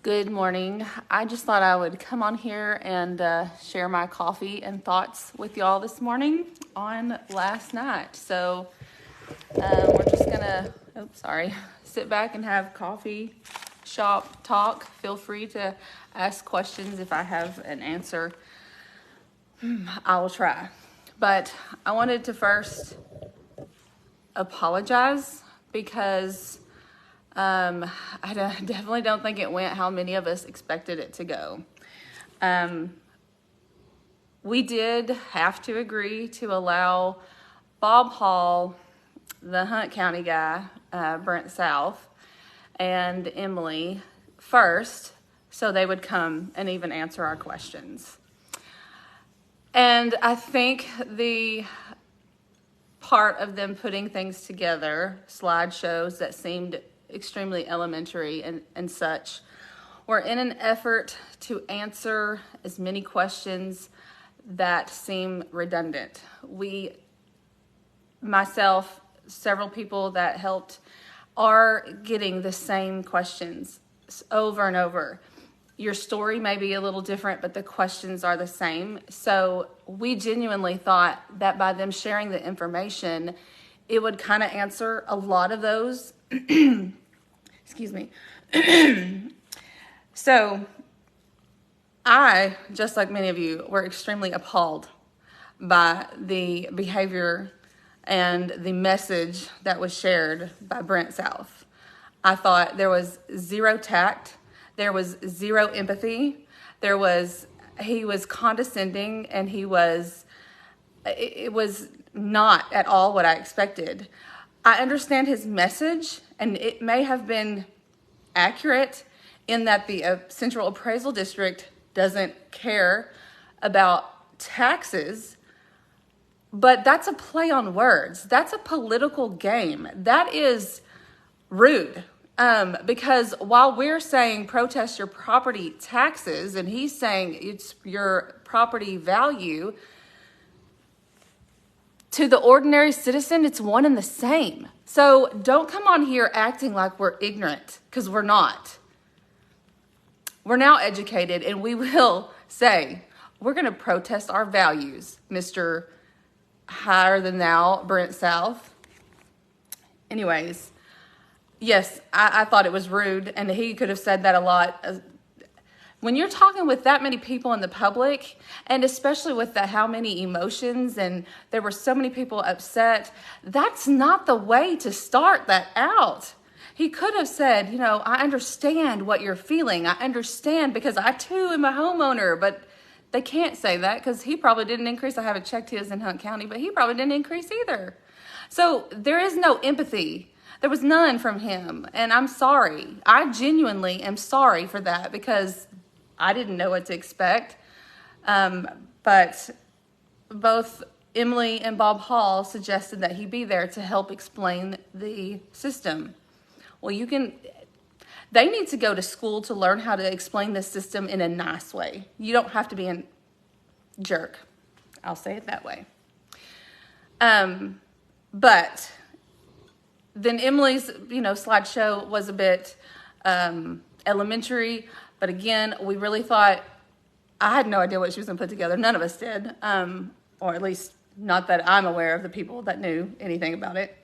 Good morning. I just thought I would come on here and share my coffee and thoughts with y'all this morning on last night. So we're just gonna, sit back and have coffee, shop, talk. Feel free to ask questions. If I have an answer, I will try. But I wanted to first apologize because I definitely don't think it went how many of us expected it to go. We did have to agree to allow Bob Hall, the Hunt County guy, Brent South, and Emily first, so they would come and even answer our questions. And I think the part of them putting things together, slideshows that seemed extremely elementary and such, were in an effort to answer as many questions that seem redundant. Myself, several people that helped are getting the same questions over and over. Your story may be a little different, but the questions are the same. So we genuinely thought that by them sharing the information, it would kind of answer a lot of those. Excuse me. So I, just like many of you, were extremely appalled by the behavior and the message that was shared by Brent South. I thought there was zero tact. There was zero empathy. He was condescending, and it was not at all what I expected. I understand his message, and it may have been accurate in that the Central Appraisal District doesn't care about taxes, but that's a play on words. That's a political game. That is rude. Because while we're saying protest your property taxes, and he's saying it's your property value, to the ordinary citizen, it's one and the same. So don't come on here acting like we're ignorant, because we're not. We're now educated, and we will say, we're going to protest our values, Mr. Higher Than Thou, Brent South. Anyways, yes, I thought it was rude, and he could have said that a lot. When you're talking with that many people in the public, and especially with how many emotions, and there were so many people upset, that's not the way to start that out. He could have said, I understand what you're feeling. I understand, because I too am a homeowner, but they can't say that because he probably didn't increase. I haven't checked his in Hunt County, but he probably didn't increase either. So there is no empathy. There was none from him, and I'm sorry. I genuinely am sorry for that, because I didn't know what to expect. But both Emily and Bob Hall suggested that he be there to help explain the system. Well, they need to go to school to learn how to explain the system in a nice way. You don't have to be a jerk. I'll say it that way. But then Emily's, slideshow was a bit elementary. But again, we really thought, I had no idea what she was going to put together. None of us did. Or at least not that I'm aware of the people that knew anything about it.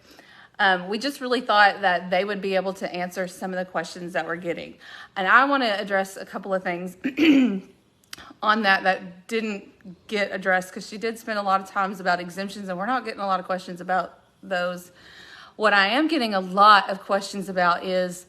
We just really thought that they would be able to answer some of the questions that we're getting. And I want to address a couple of things on that didn't get addressed, because she did spend a lot of times about exemptions, and we're not getting a lot of questions about those. What I am getting a lot of questions about is,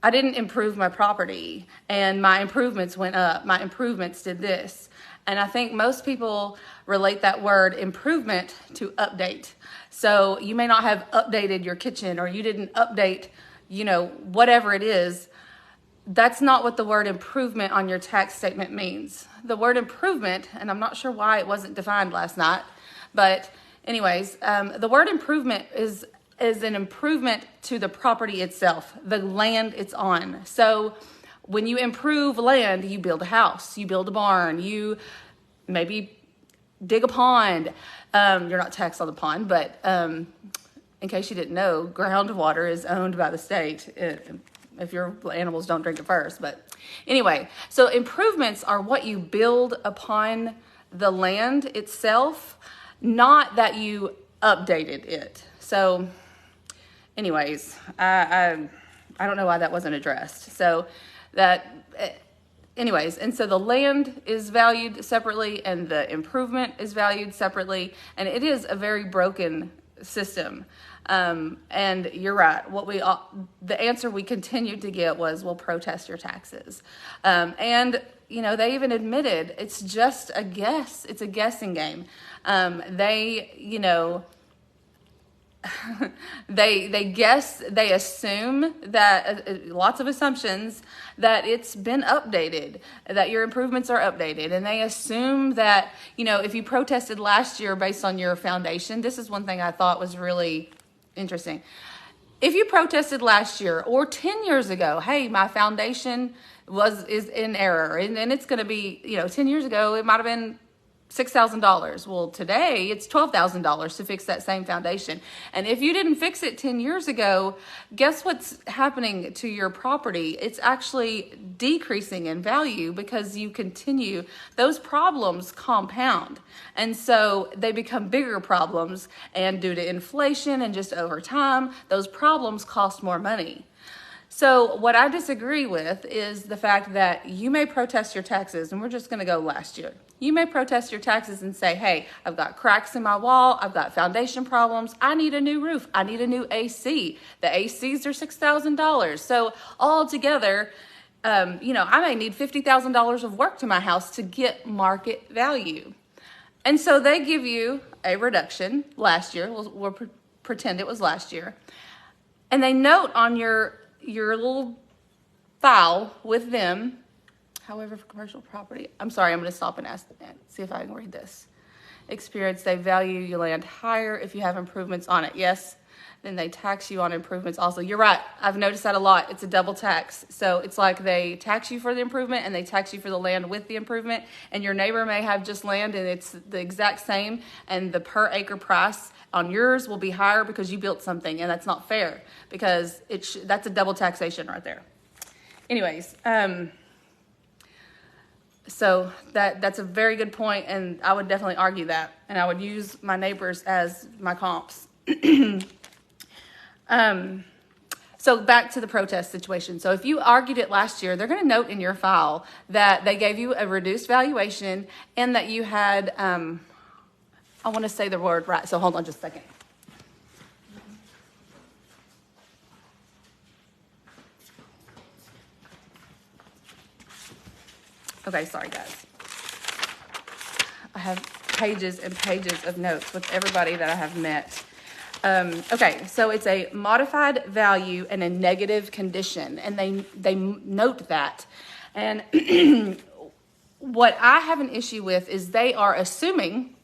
I didn't improve my property, and my improvements went up. My improvements did this. And I think most people relate that word improvement to update. So you may not have updated your kitchen, or you didn't update, whatever it is. That's not what the word improvement on your tax statement means. The word improvement, and I'm not sure why it wasn't defined last night, but anyways, the word improvement is an improvement to the property itself, the land it's on. So when you improve land, you build a house, you build a barn, you maybe dig a pond. You're not taxed on the pond, but in case you didn't know, groundwater is owned by the state. if your animals don't drink it first. But anyway, so improvements are what you build upon the land itself, not that you updated it. So anyways, I don't know why that wasn't addressed. So anyways, and so the land is valued separately and the improvement is valued separately, and it is a very broken system. And you're right. The answer we continued to get was, "Well, protest your taxes." And they even admitted it's just a guess. It's a guessing game. They guess, they assume that lots of assumptions that it's been updated, that your improvements are updated. And they assume that, if you protested last year based on your foundation, this is one thing I thought was really interesting. If you protested last year or 10 years ago, hey, my foundation is in error, and it's going to be, 10 years ago, it might have been $6,000. Well, today it's $12,000 to fix that same foundation. And if you didn't fix it 10 years ago, guess what's happening to your property? It's actually decreasing in value because you continue, those problems compound. And so they become bigger problems, and due to inflation and just over time, those problems cost more money. So what I disagree with is the fact that you may protest your taxes, and we're just going to go last year. You may protest your taxes and say, hey, I've got cracks in my wall, I've got foundation problems, I need a new roof, I need a new AC. The ACs are $6,000. So all together, I may need $50,000 of work to my house to get market value. And so they give you a reduction last year. We'll pretend it was last year. And they note on your little file with them, however, for commercial property, I'm sorry, I'm going to stop and see if I can read this. Experience, they value your land higher if you have improvements on it. Yes, then they tax you on improvements also. You're right. I've noticed that a lot. It's a double tax. So it's like they tax you for the improvement and they tax you for the land with the improvement. And your neighbor may have just land and it's the exact same, and the per acre price on yours will be higher because you built something, and that's not fair because that's a double taxation right there. Anyways, so that's a very good point, and I would definitely argue that, and I would use my neighbors as my comps. So back to the protest situation. So if you argued it last year, they're going to note in your file that they gave you a reduced valuation and that you had, I want to say the word right, so hold on just a second. Okay, sorry guys. I have pages and pages of notes with everybody that I have met. Okay, so it's a modified value and a negative condition, and they note that. And what I have an issue with is they are assuming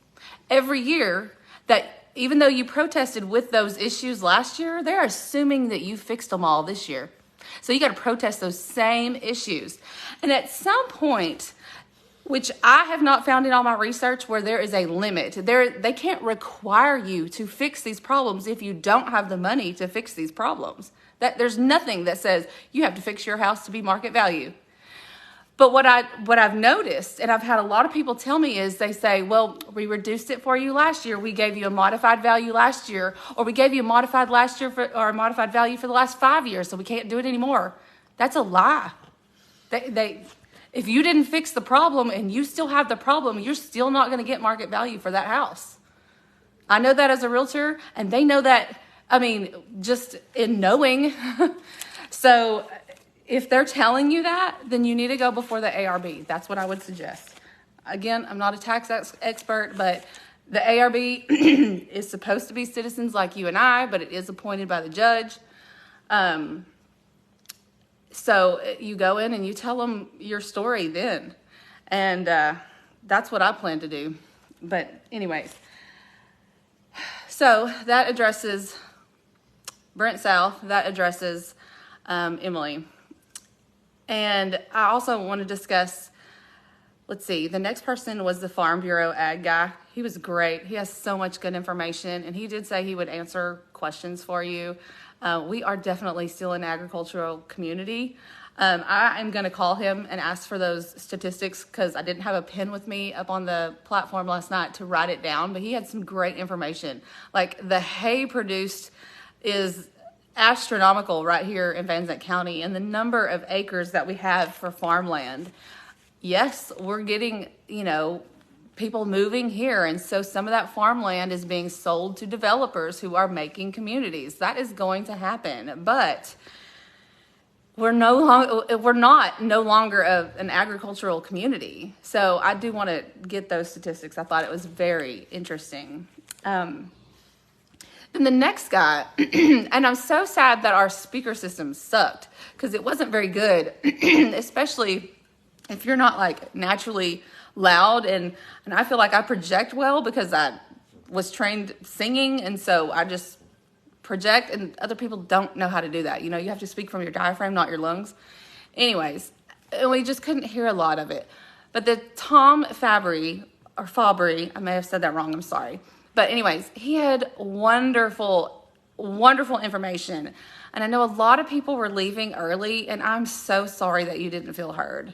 every year that even though you protested with those issues last year, they're assuming that you fixed them all this year. So you got to protest those same issues. And at some point, which I have not found in all my research, where there is a limit. They can't require you to fix these problems if you don't have the money to fix these problems. There's nothing that says you have to fix your house to be market value. But what I've noticed, and I've had a lot of people tell me, is they say, well, we reduced it for you last year. We gave you a modified value last year, or we gave you a modified last year or a modified value for the last 5 years, so we can't do it anymore. That's a lie. If you didn't fix the problem and you still have the problem, you're still not going to get market value for that house. I know that as a realtor, and they know that, just in knowing. So if they're telling you that, then you need to go before the ARB. That's what I would suggest. Again, I'm not a tax expert, but the ARB is supposed to be citizens like you and I, but it is appointed by the judge. So you go in and you tell them your story then. And that's what I plan to do. But anyways, so that addresses Brent South. That addresses Emily. And I also want to discuss, let's see, the next person was the Farm Bureau ag guy. He was great. He has so much good information, and he did say he would answer questions for you. We are definitely still an agricultural community. I am going to call him and ask for those statistics because I didn't have a pen with me up on the platform last night to write it down, but he had some great information. Like the hay produced is astronomical right here in Van Zandt County, and the number of acres that we have for farmland. Yes, we're getting, people moving here, and so some of that farmland is being sold to developers who are making communities. That is going to happen, but we're no longer an agricultural community. So I do want to get those statistics. I thought it was very interesting. And the next guy, and I'm so sad that our speaker system sucked because it wasn't very good, especially if you're not like naturally loud. And I feel like I project well because I was trained singing, and so I just project, and other people don't know how to do that. You have to speak from your diaphragm, not your lungs. Anyways, and we just couldn't hear a lot of it. But the Tom Fabry, I may have said that wrong, I'm sorry. But anyways, he had wonderful, wonderful information. And I know a lot of people were leaving early, and I'm so sorry that you didn't feel heard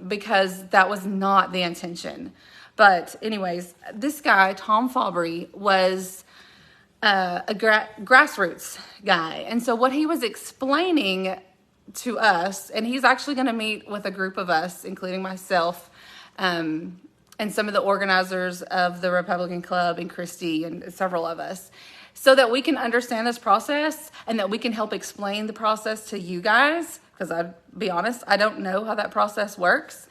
because that was not the intention. But anyways, this guy, Tom Fabry, was a grassroots guy. And so what he was explaining to us, and he's actually going to meet with a group of us, including myself, and some of the organizers of the Republican Club and Christy and several of us, so that we can understand this process and that we can help explain the process to you guys. Because I'll be honest, I don't know how that process works.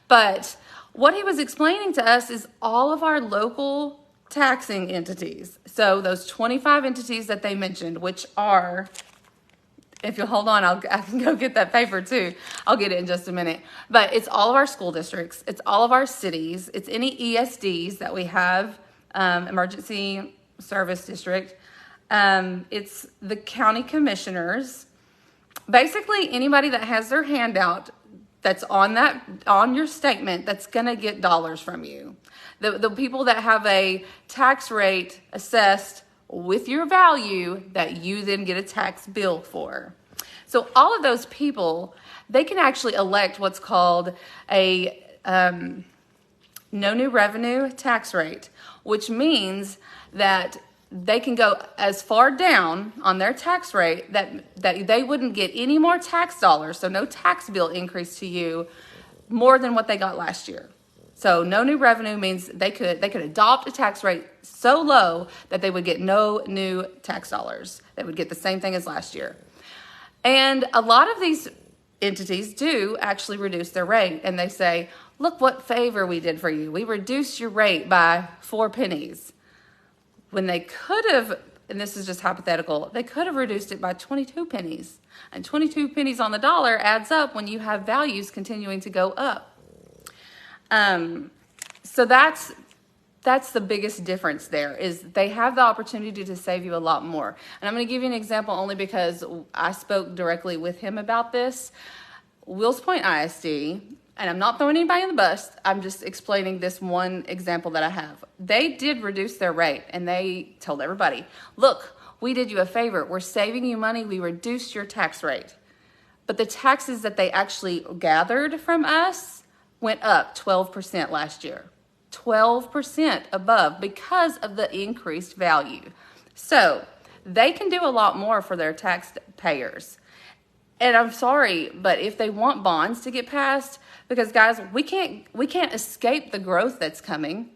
But what he was explaining to us is all of our local taxing entities. So those 25 entities that they mentioned, which are, if you'll hold on, I can go get that paper too. I'll get it in just a minute. But it's all of our school districts. It's all of our cities. It's any ESDs that we have, emergency service district. It's the county commissioners. Basically, anybody that has their handout that's on your statement that's going to get dollars from you. The people that have a tax rate assessed with your value that you then get a tax bill for. So all of those people, they can actually elect what's called a no new revenue tax rate, which means that they can go as far down on their tax rate that they wouldn't get any more tax dollars, so no tax bill increase to you more than what they got last year. So no new revenue means they could adopt a tax rate so low that they would get no new tax dollars. They would get the same thing as last year. And a lot of these entities do actually reduce their rate, and they say, look what favor we did for you. We reduced your rate by 4 pennies. When they could have, and this is just hypothetical, they could have reduced it by 22 pennies. And 22 pennies on the dollar adds up when you have values continuing to go up. So that's the biggest difference there, is they have the opportunity to save you a lot more. And I'm going to give you an example only because I spoke directly with him about this. Wills Point ISD, and I'm not throwing anybody in the bus, I'm just explaining this one example that I have. They did reduce their rate, and they told everybody, look, we did you a favor. We're saving you money. We reduced your tax rate. But the taxes that they actually gathered from us went up 12% last year. 12% above because of the increased value. So they can do a lot more for their taxpayers. And I'm sorry, but if they want bonds to get passed, because guys, we can't escape the growth that's coming.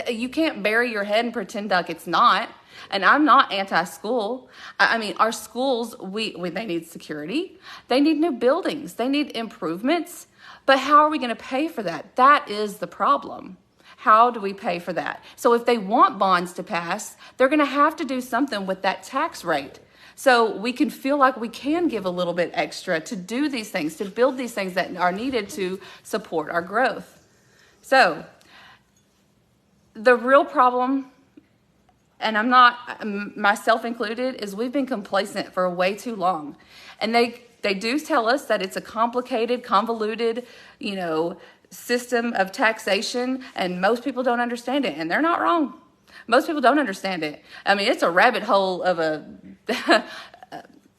You can't bury your head and pretend like it's not. And I'm not anti-school. I mean, our schools, they need security. They need new buildings. They need improvements. But how are we going to pay for that? That is the problem. How do we pay for that? So if they want bonds to pass, they're going to have to do something with that tax rate. So we can feel like we can give a little bit extra to do these things, to build these things that are needed to support our growth. So the real problem, and I'm not, myself included, is we've been complacent for way too long. And they do tell us that it's a complicated, convoluted, system of taxation, and most people don't understand it, and they're not wrong. Most people don't understand it. I mean, it's a rabbit hole of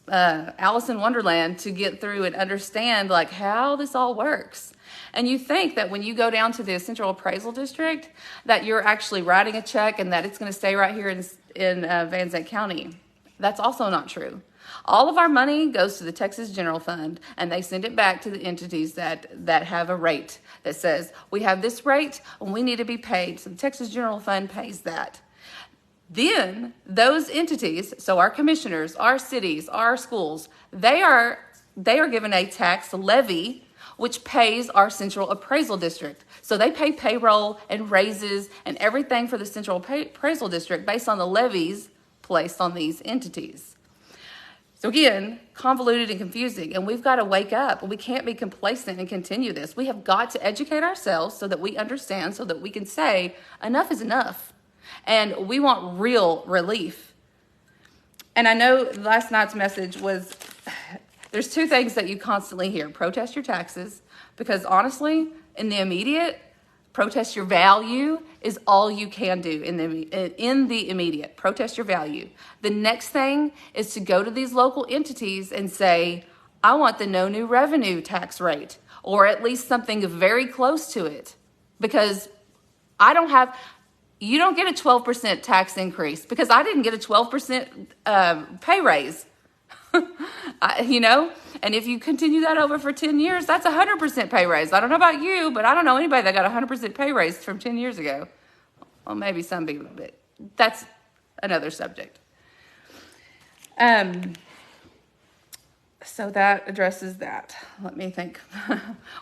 Alice in Wonderland to get through and understand like how this all works. And you think that when you go down to the Central Appraisal District that you're actually writing a check and that it's going to stay right here in Van Zandt County. That's also not true. All of our money goes to the Texas General Fund, and they send it back to the entities that have a rate that says, we have this rate and we need to be paid. So the Texas General Fund pays that. Then those entities, so our commissioners, our cities, our schools, they are given a tax levy which pays our Central Appraisal District. So they pay payroll and raises and everything for the Central Appraisal District based on the levies placed on these entities. So again, convoluted and confusing, and we've got to wake up. We can't be complacent and continue this. We have got to educate ourselves so that we understand, so that we can say enough is enough. And we want real relief. And I know last night's message was, there's two things that you constantly hear. Protest your taxes, because honestly, in the immediate, protest your value is all you can do in the immediate. Protest your value. The next thing is to go to these local entities and say, I want the no new revenue tax rate, or at least something very close to it, because you don't get a 12% tax increase, because I didn't get a 12% pay raise. And if you continue that over for 10 years, that's 100% pay raise. I don't know about you, but I don't know anybody that got 100% pay raise from 10 years ago. Well, maybe some people, but that's another subject. So that addresses that. Let me think.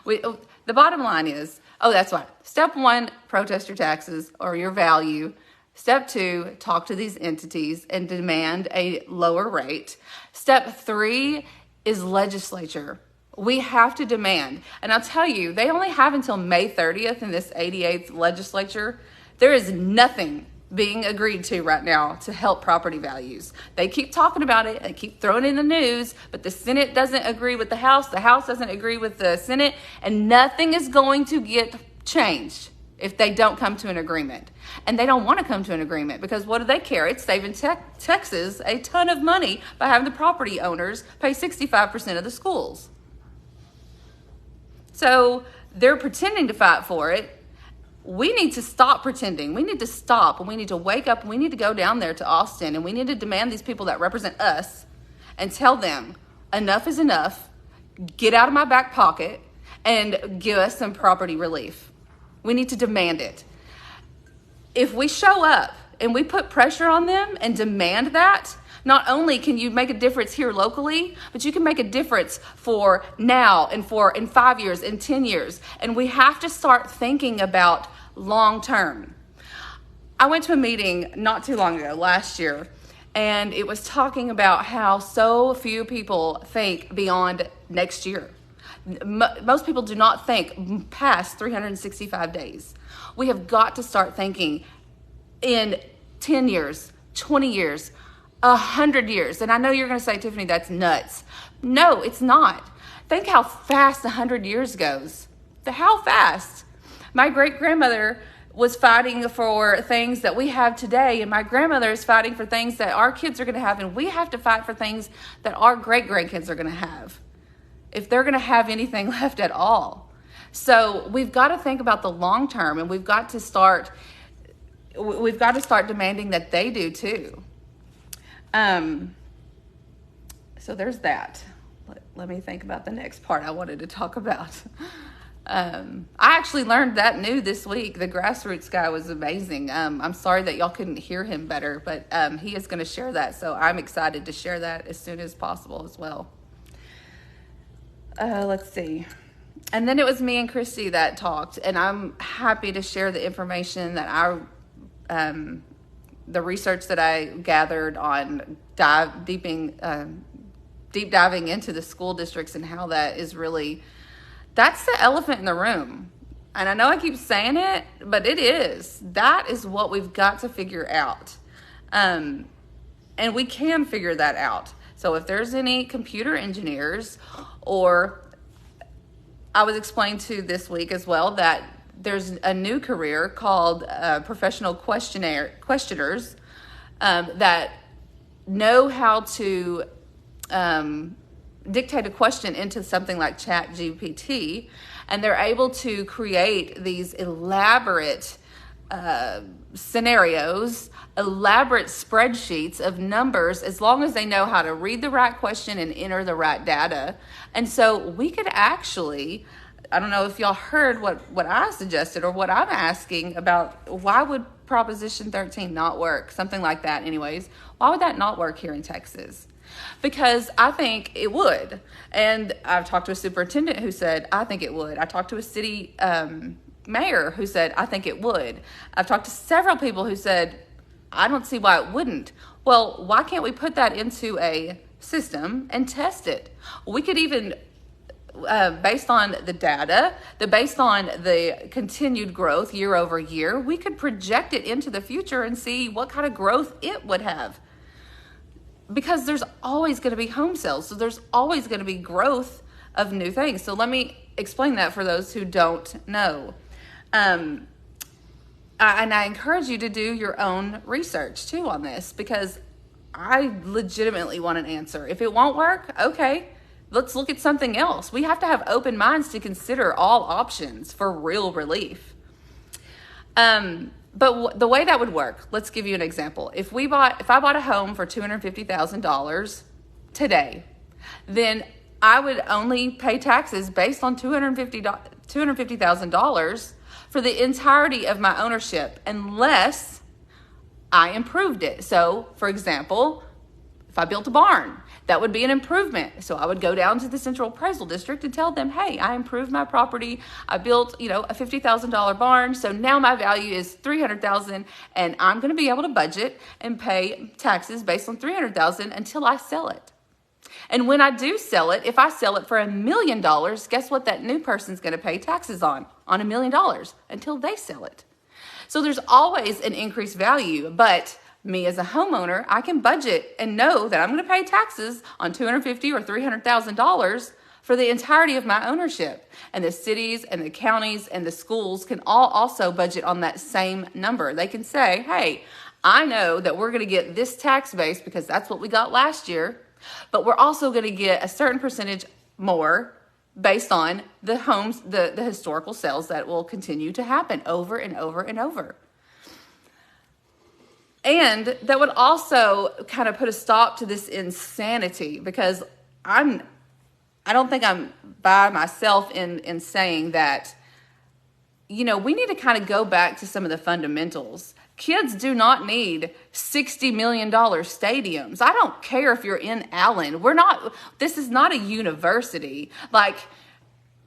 The bottom line is, that's right. Step 1, protest your taxes or your value. Step 2, talk to these entities and demand a lower rate. Step 3 is legislature. We have to demand. And I'll tell you, they only have until May 30th in this 88th legislature. There is nothing being agreed to right now to help property values. They keep talking about it, they keep throwing it in the news, but the Senate doesn't agree with the House doesn't agree with the Senate, and nothing is going to get changed if they don't come to an agreement. And they don't want to come to an agreement, because what do they care? It's saving Texas a ton of money by having the property owners pay 65% of the schools. So they're pretending to fight for it. We need to stop pretending. We need to stop, and we need to wake up, and we need to go down there to Austin, and we need to demand these people that represent us and tell them enough is enough. Get out of my back pocket and give us some property relief. We need to demand it. If we show up and we put pressure on them and demand that, not only can you make a difference here locally, but you can make a difference for now and in 5 years, in 10 years. And we have to start thinking about long term. I went to a meeting not too long ago, last year, and it was talking about how so few people think beyond next year. Most people do not think past 365 days. We have got to start thinking in 10 years, 20 years, 100 years. And I know you're going to say, Tiffany, that's nuts. No, it's not. Think how fast 100 years goes. How fast. My great-grandmother was fighting for things that we have today, and my grandmother is fighting for things that our kids are going to have, and we have to fight for things that our great-grandkids are going to have, if they're going to have anything left at all. So we've got to think about the long term, and we've got to start demanding that they do too. So there's that. Let me think about the next part I wanted to talk about. I actually learned that new this week. The grassroots guy was amazing. I'm sorry that y'all couldn't hear him better, but he is going to share that. So I'm excited to share that as soon as possible as well. Let's see. And then it was me and Christy that talked, and I'm happy to share the information that the research that I gathered on deep diving into the school districts and how that is really, that's the elephant in the room. And I know I keep saying it, but it is. That is what we've got to figure out. And we can figure that out. So if there's any computer engineers, or I was explained to this week as well that there's a new career called professional questioners that know how to dictate a question into something like Chat GPT, and they're able to create these elaborate scenarios, elaborate spreadsheets of numbers, as long as they know how to read the right question and enter the right data. And so we could actually, I don't know if y'all heard what I suggested or what I'm asking about, why would Proposition 13 not work? Something like that anyways. Why would that not work here in Texas? Because I think it would. And I've talked to a superintendent who said, I think it would. I talked to a city mayor who said, I think it would. I've talked to several people who said, I don't see why it wouldn't. Well, why can't we put that into a system and test it? We could even, based on the data, based on the continued growth year over year, we could project it into the future and see what kind of growth it would have. Because there's always going to be home sales. So there's always going to be growth of new things. So let me explain that for those who don't know. And I encourage you to do your own research too on this, because I legitimately want an answer. If it won't work, okay, let's look at something else. We have to have open minds to consider all options for real relief. But the way that would work, let's give you an example. If I bought a home for $250,000 today, then I would only pay taxes based on $250,000 for the entirety of my ownership, unless I improved it. So, for example, if I built a barn, that would be an improvement. So I would go down to the Central Appraisal District and tell them, hey, I improved my property. I built, a $50,000 barn. So now my value is $300,000, and I'm going to be able to budget and pay taxes based on $300,000 until I sell it. And when I do sell it, if I sell it for $1 million, guess what that new person's going to pay taxes on $1 million until they sell it. So there's always an increased value, but me as a homeowner, I can budget and know that I'm going to pay taxes on $250,000 or $300,000 for the entirety of my ownership. And the cities and the counties and the schools can all also budget on that same number. They can say, hey, I know that we're going to get this tax base because that's what we got last year, but we're also going to get a certain percentage more based on the homes, the historical sales that will continue to happen over and over and over. And that would also kind of put a stop to this insanity, because I don't think I'm by myself in saying that, we need to kind of go back to some of the fundamentals. Kids do not need $60 million stadiums. I don't care if you're in Allen. This is not a university. Like,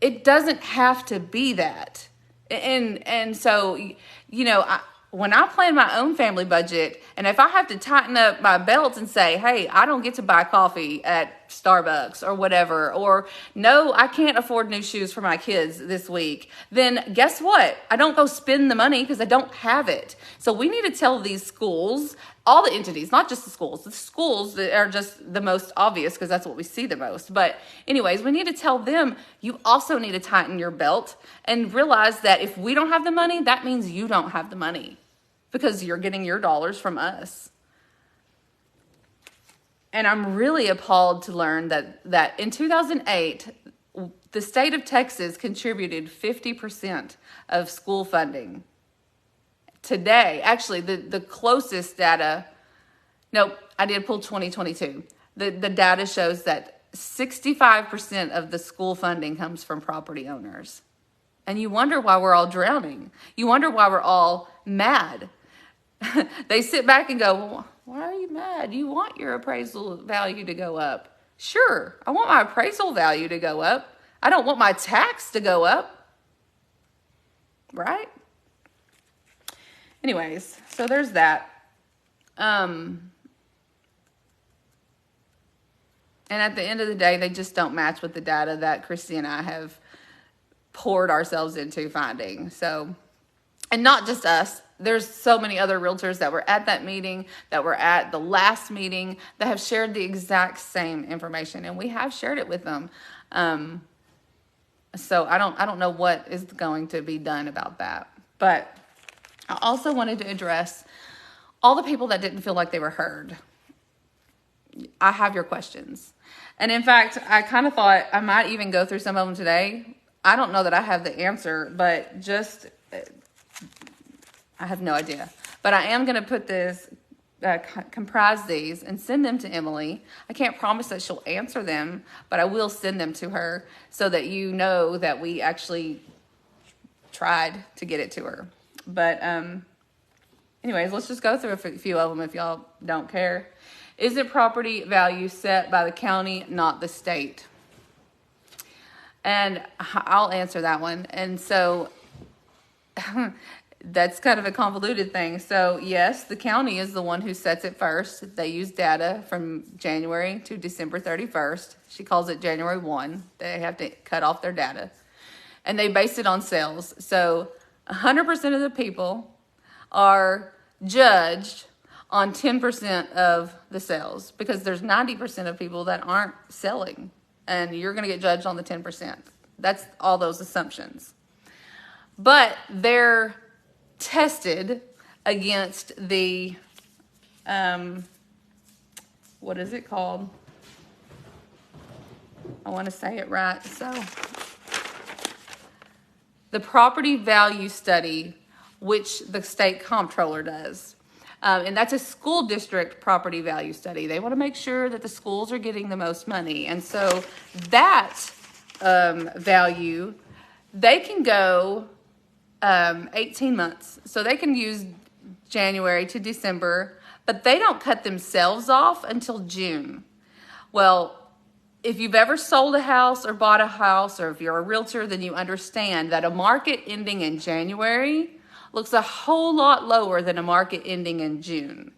it doesn't have to be that. And so, when I plan my own family budget, and if I have to tighten up my belts and say, hey, I don't get to buy coffee at Starbucks or whatever, or no, I can't afford new shoes for my kids this week, then guess what? I don't go spend the money because I don't have it. So we need to tell these schools, all the entities, not just the schools that are just the most obvious because that's what we see the most. But anyways, we need to tell them, you also need to tighten your belt and realize that if we don't have the money, that means you don't have the money, because you're getting your dollars from us. And I'm really appalled to learn that in 2008, the state of Texas contributed 50% of school funding. Today, actually, the closest data, I did pull 2022. The data shows that 65% of the school funding comes from property owners. And you wonder why we're all drowning. You wonder why we're all mad. They sit back and go, well, why are you mad? You want your appraisal value to go up. Sure, I want my appraisal value to go up. I don't want my tax to go up. Right? Anyways, so there's that. And at the end of the day, they just don't match with the data that Christy and I have poured ourselves into finding. So, and not just us. There's so many other realtors that were at that meeting, that were at the last meeting, that have shared the exact same information, and we have shared it with them. So I don't know what is going to be done about that. But I also wanted to address all the people that didn't feel like they were heard. I have your questions. And in fact, I kind of thought I might even go through some of them today. I don't know that I have the answer, but I have no idea. But I am going to put this, comprise these and send them to Emily. I can't promise that she'll answer them, but I will send them to her so that you know that we actually tried to get it to her. But anyways, let's just go through a few of them if y'all don't care. Is it property value set by the county, not the state? And I'll answer that one. And so that's kind of a convoluted thing. So yes, the county is the one who sets it first. They use data from January to December 31st. She calls it January 1. They have to cut off their data. And they base it on sales. So 100% of the people are judged on 10% of the sales, because there's 90% of people that aren't selling, and you're going to get judged on the 10%. That's all those assumptions. But they're tested against the, what is it called? I want to say it right. So the property value study, which the state comptroller does. And that's a school district property value study. They want to make sure that the schools are getting the most money. And so that value, they can go 18 months. So they can use January to December, but they don't cut themselves off until June. Well, if you've ever sold a house or bought a house, or if you're a realtor, then you understand that a market ending in January looks a whole lot lower than a market ending in June.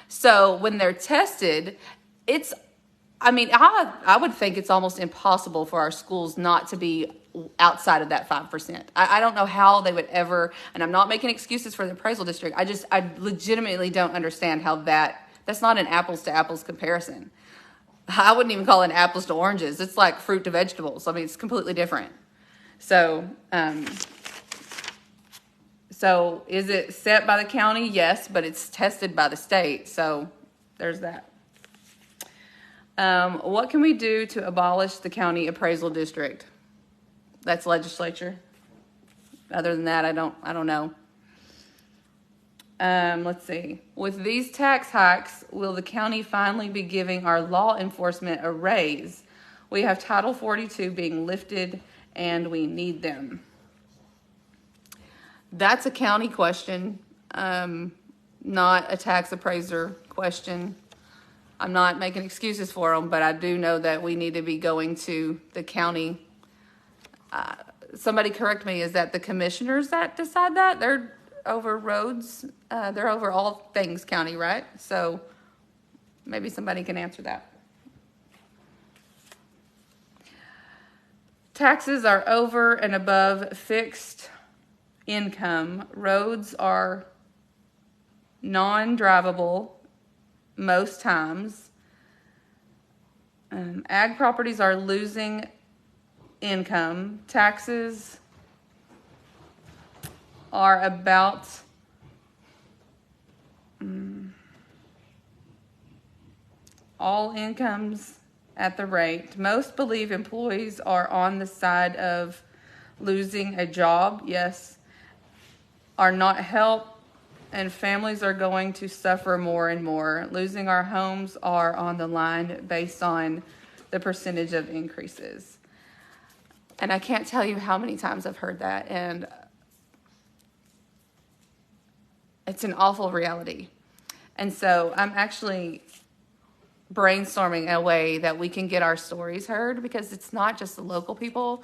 So when they're tested, I would think it's almost impossible for our schools not to be outside of that 5%. I don't know how they would ever, and I'm not making excuses for the appraisal district. I legitimately don't understand how that's not an apples to apples comparison. I wouldn't even call it apples to oranges. It's like fruit to vegetables. I mean, it's completely different. So is it set by the county? Yes, but it's tested by the state. So there's that. What can we do to abolish the county appraisal district? That's legislature. Other than that, I don't know. Let's see. With these tax hikes, will the county finally be giving our law enforcement a raise? We have Title 42 being lifted, and we need them. That's a county question, not a tax appraiser question. I'm not making excuses for them, but I do know that we need to be going to the county. Somebody correct me, is that the commissioners that decide that? They're over roads. They're over all things county, right? So maybe somebody can answer that. Taxes are over and above fixed income. Roads are non-drivable most times. Ag properties are losing income. Taxes are about all incomes at the rate. Most believe employees are on the side of losing a job. Yes. Are not helped, and families are going to suffer more and more. Losing our homes are on the line based on the percentage of increases. And I can't tell you how many times I've heard that, and it's an awful reality. And so I'm actually brainstorming a way that we can get our stories heard, because it's not just the local people.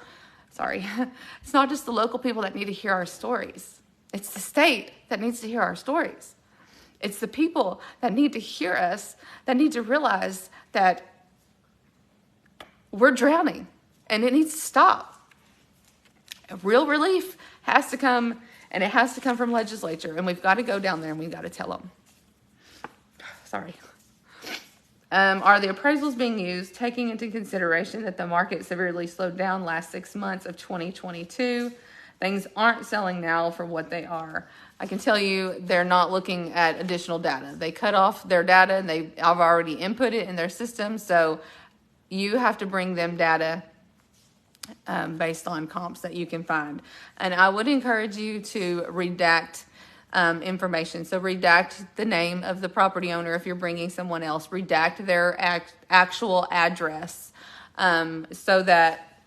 It's not just the local people that need to hear our stories. It's the state that needs to hear our stories. It's the people that need to hear us, that need to realize that we're drowning and it needs to stop. Real relief has to come, and it has to come from legislature, and we've got to go down there and we've got to tell them. Sorry. Are the appraisals being used, taking into consideration that the market severely slowed down last 6 months of 2022? Things aren't selling now for what they are. I can tell you they're not looking at additional data. They cut off their data, and I've already input it in their system. So you have to bring them data based on comps that you can find. And I would encourage you to redact information. So redact the name of the property owner if you're bringing someone else. Redact their actual address so that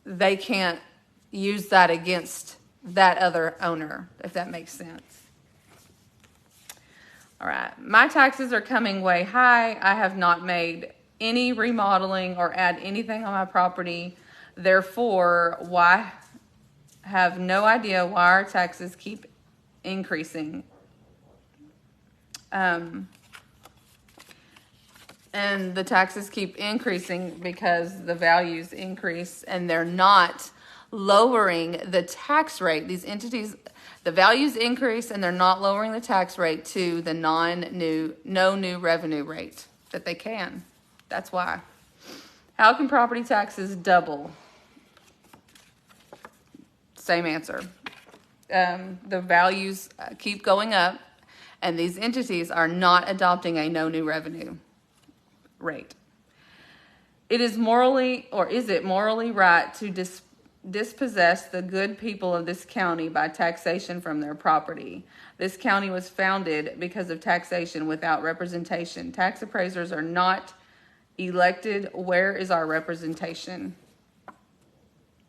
they can't use that against that other owner, if that makes sense. All right, my taxes are coming way high. I have not made any remodeling or add anything on my property. Therefore, have no idea why our taxes keep increasing. And the taxes keep increasing because the values increase and they're not lowering the tax rate. These entities, the values increase and they're not lowering the tax rate to the no new revenue rate that they can. That's why. How can property taxes double? Same answer. The values keep going up and these entities are not adopting a no new revenue rate. Is it morally right to dispossess the good people of this county by taxation from their property? This county was founded because of taxation without representation. Tax appraisers are not elected. Where is our representation?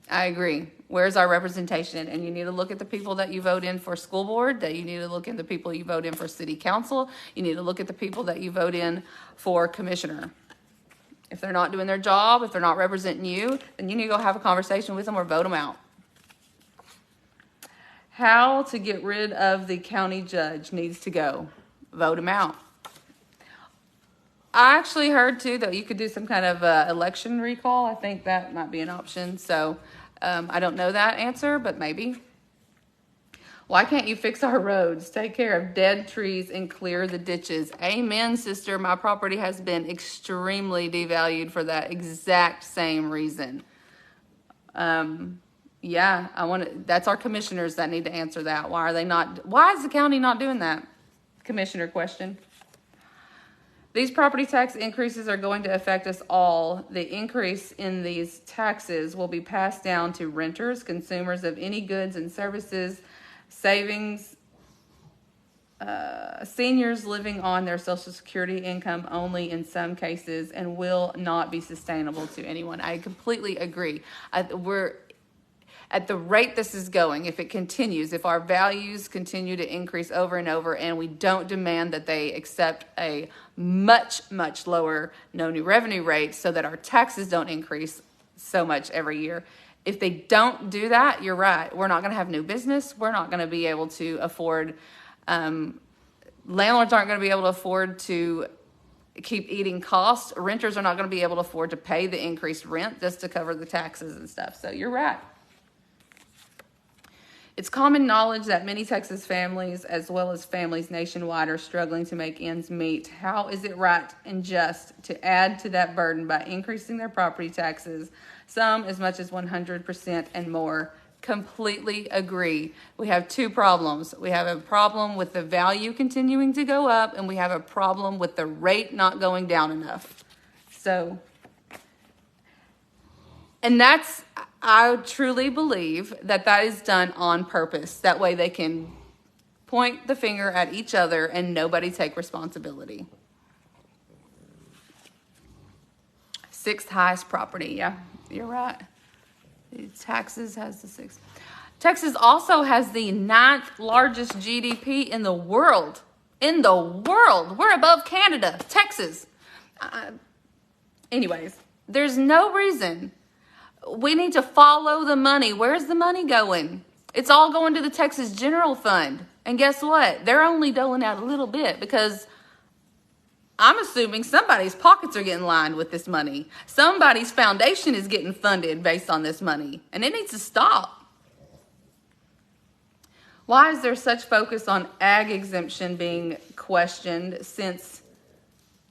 I agree. Where's our representation? And you need to look at the people that you vote in for school board, that you need to look at the people you vote in for city council. You need to look at the people that you vote in for commissioner. If they're not doing their job, if they're not representing you, then you need to go have a conversation with them or vote them out. How to get rid of the county judge needs to go. Vote him out. I actually heard too that you could do some kind of election recall. I think that might be an option. So I don't know that answer, but maybe. Why can't you fix our roads, take care of dead trees, and clear the ditches? Amen, sister. My property has been extremely devalued for that exact same reason. Yeah, that's our commissioners that need to answer that. Why is the county not doing that? Commissioner question. These property tax increases are going to affect us all. The increase in these taxes will be passed down to renters, consumers of any goods and services, savings, seniors living on their Social Security income only in some cases, and will not be sustainable to anyone. I completely agree. We're at the rate this is going, if it continues, if our values continue to increase over and over, and we don't demand that they accept a much, much lower no new revenue rate so that our taxes don't increase so much every year. If they don't do that, you're right. We're not going to have new business. We're not going to be able to afford, landlords aren't going to be able to afford to keep eating costs. Renters are not going to be able to afford to pay the increased rent just to cover the taxes and stuff. So you're right. It's common knowledge that many Texas families, as well as families nationwide, are struggling to make ends meet. How is it right and just to add to that burden by increasing their property taxes, some as much as 100% and more? Completely agree. We have two problems. We have a problem with the value continuing to go up, and we have a problem with the rate not going down enough. So, and I truly believe that is done on purpose. That way they can point the finger at each other and nobody take responsibility. Sixth highest property. Yeah, you're right. Taxes has the sixth. Texas also has the 9th largest GDP in the world. In the world. We're above Canada. Texas. Anyways, there's no reason. We need to follow the money. Where's the money going? It's all going to the Texas General Fund. And guess what? They're only doling out a little bit because I'm assuming somebody's pockets are getting lined with this money. Somebody's foundation is getting funded based on this money. And it needs to stop. Why is there such focus on ag exemption being questioned since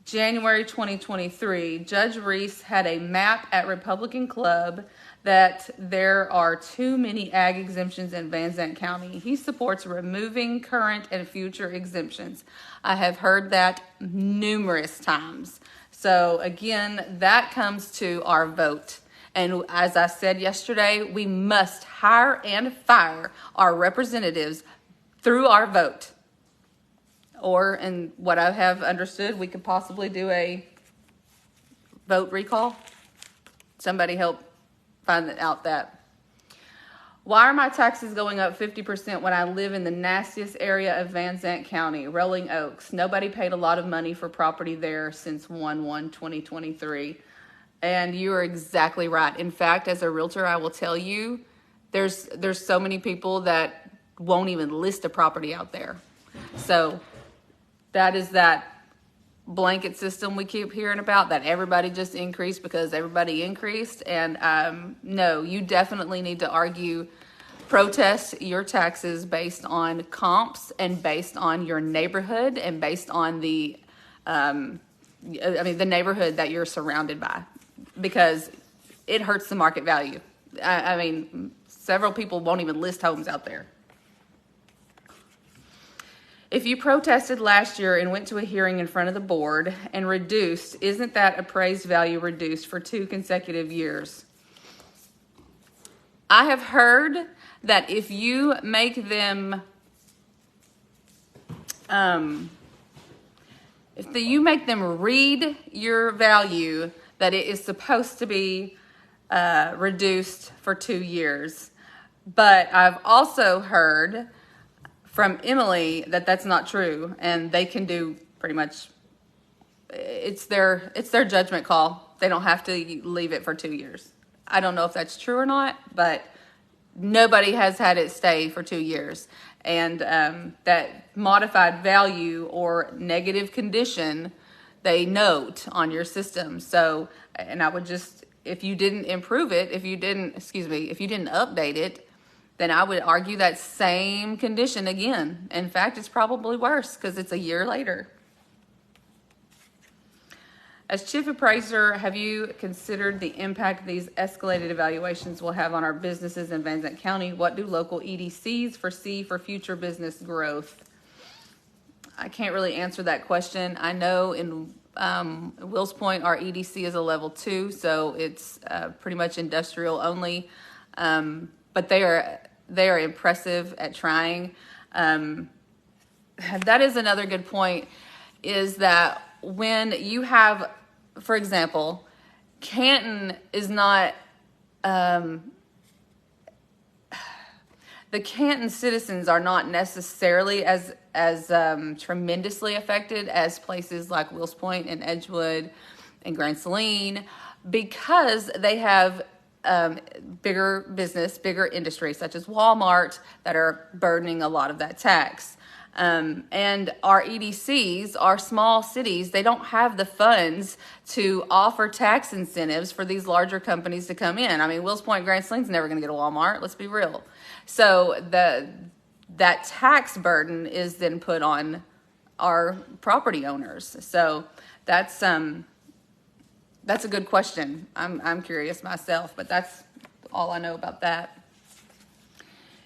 January 2023, Judge Reese had a map at Republican Club that there are too many ag exemptions in Van Zandt County. He supports removing current and future exemptions. I have heard that numerous times. So again, that comes to our vote. And as I said yesterday, we must hire and fire our representatives through our vote. Or, in what I have understood, we could possibly do a vote recall. Somebody help find out that. Why are my taxes going up 50% when I live in the nastiest area of Van Zant County, Rolling Oaks? Nobody paid a lot of money for property there since 1/1/2023. And you are exactly right. In fact, as a realtor, I will tell you, there's so many people that won't even list a property out there. So that is that blanket system we keep hearing about, that everybody just increased because everybody increased. And no, you definitely need to protest your taxes based on comps and based on your neighborhood and based on the neighborhood that you're surrounded by, because it hurts the market value. I mean, several people won't even list homes out there. If you protested last year and went to a hearing in front of the board and reduced, isn't that appraised value reduced for 2 consecutive years? I have heard that if you make them, you make them read your value, that it is supposed to be reduced for 2 years. But I've also heard from Emily that that's not true, and they can do pretty much, it's their judgment call. They don't have to leave it for 2 years. I don't know if that's true or not, but nobody has had it stay for 2 years. And that modified value or negative condition, they note on your system. So, and I would just, if you didn't improve it, if you didn't update it, then I would argue that same condition again. In fact, it's probably worse because it's a year later. As chief appraiser, have you considered the impact these escalated evaluations will have on our businesses in Van Zant County? What do local EDCs foresee for future business growth? I can't really answer that question. I know in Wills Point, our EDC is a level 2, so it's pretty much industrial only. But they are impressive at trying. That is another good point, is that when you have, for example, Canton is not, the Canton citizens are not necessarily as tremendously affected as places like Wills Point and Edgewood and Grand Saline, because they have bigger business, bigger industry, such as Walmart, that are burdening a lot of that tax. And our EDCs, our small cities, they don't have the funds to offer tax incentives for these larger companies to come in. I mean, Wills Point, Grand Saline's never going to get a Walmart, let's be real. So that tax burden is then put on our property owners. So that's a good question. I'm curious myself, but that's all I know about that.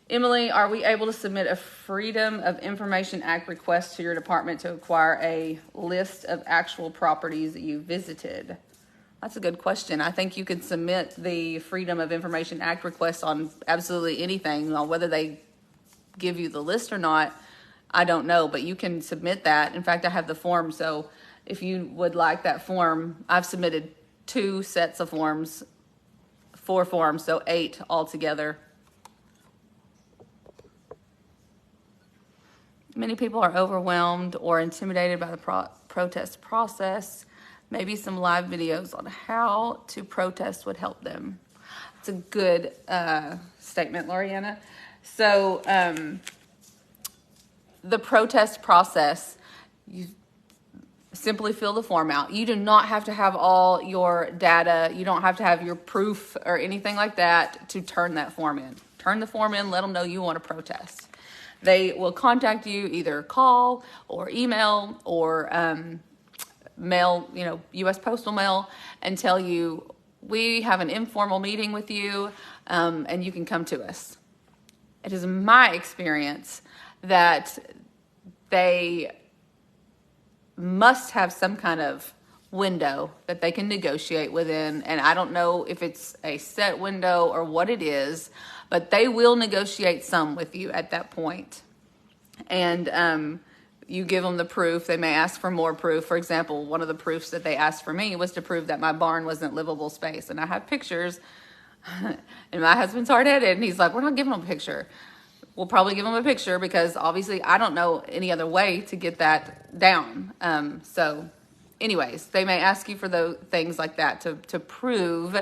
Emily, are we able to submit a Freedom of Information Act request to your department to acquire a list of actual properties that you visited? That's a good question. I think you can submit the Freedom of Information Act request on absolutely anything. Now, whether they give you the list or not, I don't know, but you can submit that. In fact, I have the form, so if you would like that form, I've submitted 2 sets of forms, 4 forms, so 8 altogether. Many people are overwhelmed or intimidated by the protest process. Maybe some live videos on how to protest would help them. It's a good statement, Loriana. So the protest process, you simply fill the form out. You do not have to have all your data. You don't have to have your proof or anything like that to turn that form in. Turn the form in, let them know you want to protest. They will contact you, either call or email or mail, U.S. postal mail, and tell you, we have an informal meeting with you, and you can come to us. It is my experience that they must have some kind of window that they can negotiate within. And I don't know if it's a set window or what it is, but they will negotiate some with you at that point. And you give them the proof. They may ask for more proof. For example, one of the proofs that they asked for me was to prove that my barn wasn't livable space. And I have pictures, and my husband's hard-headed, and he's like, we're not giving them a picture. We'll probably give them a picture because obviously I don't know any other way to get that down. So anyways, they may ask you for those things like that to prove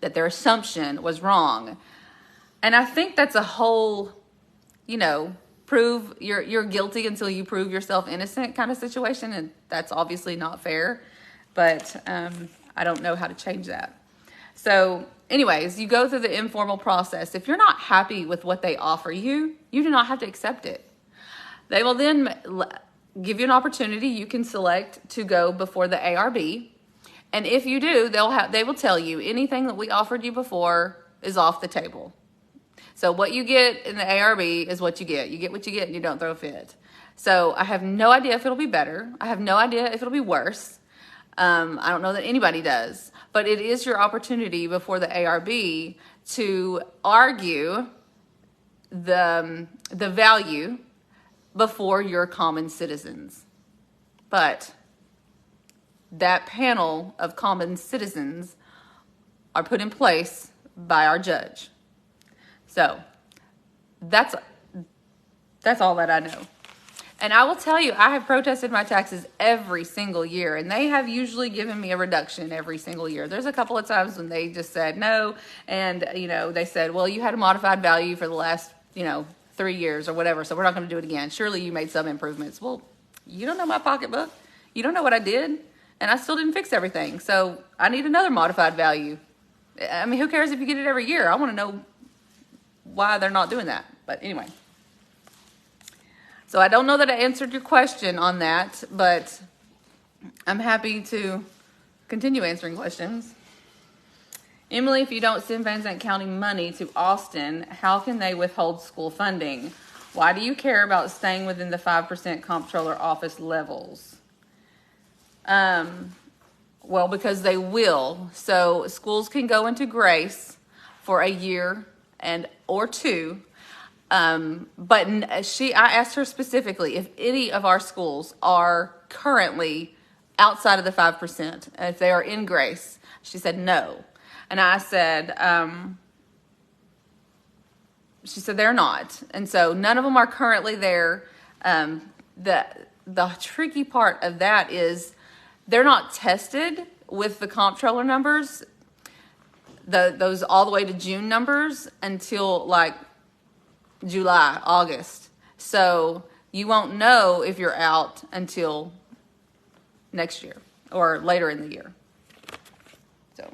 that their assumption was wrong. And I think that's a whole, prove you're guilty until you prove yourself innocent kind of situation. And that's obviously not fair, but I don't know how to change that. So anyways, you go through the informal process. If you're not happy with what they offer you, you do not have to accept it. They will then give you an opportunity. You can select to go before the ARB. And if you do, they will tell you anything that we offered you before is off the table. So what you get in the ARB is what you get. You get what you get and you don't throw a fit. So I have no idea if it'll be better. I have no idea if it'll be worse. I don't know that anybody does. But it is your opportunity before the ARB to argue the value before your common citizens. But that panel of common citizens are put in place by our judge. So that's all that I know. And I will tell you, I have protested my taxes every single year, and they have usually given me a reduction every single year. There's a couple of times when they just said no, and they said, well, you had a modified value for the last 3 years or whatever, so we're not going to do it again. Surely you made some improvements. Well, you don't know my pocketbook. You don't know what I did, and I still didn't fix everything. So I need another modified value. I mean, who cares if you get it every year? I want to know why they're not doing that. But anyway. So I don't know that I answered your question on that, but I'm happy to continue answering questions. Emily, if you don't send Van Zandt County money to Austin, how can they withhold school funding? Why do you care about staying within the 5% comptroller office levels? Well, because they will. So schools can go into grace for a year or two. But I asked her specifically if any of our schools are currently outside of the 5%, if they are in grace. She said no. And I said, she said they're not. And so none of them are currently there. The tricky part of that is they're not tested with the comptroller numbers, those all the way to June numbers until like July, August. So you won't know if you're out until next year or later in the year. So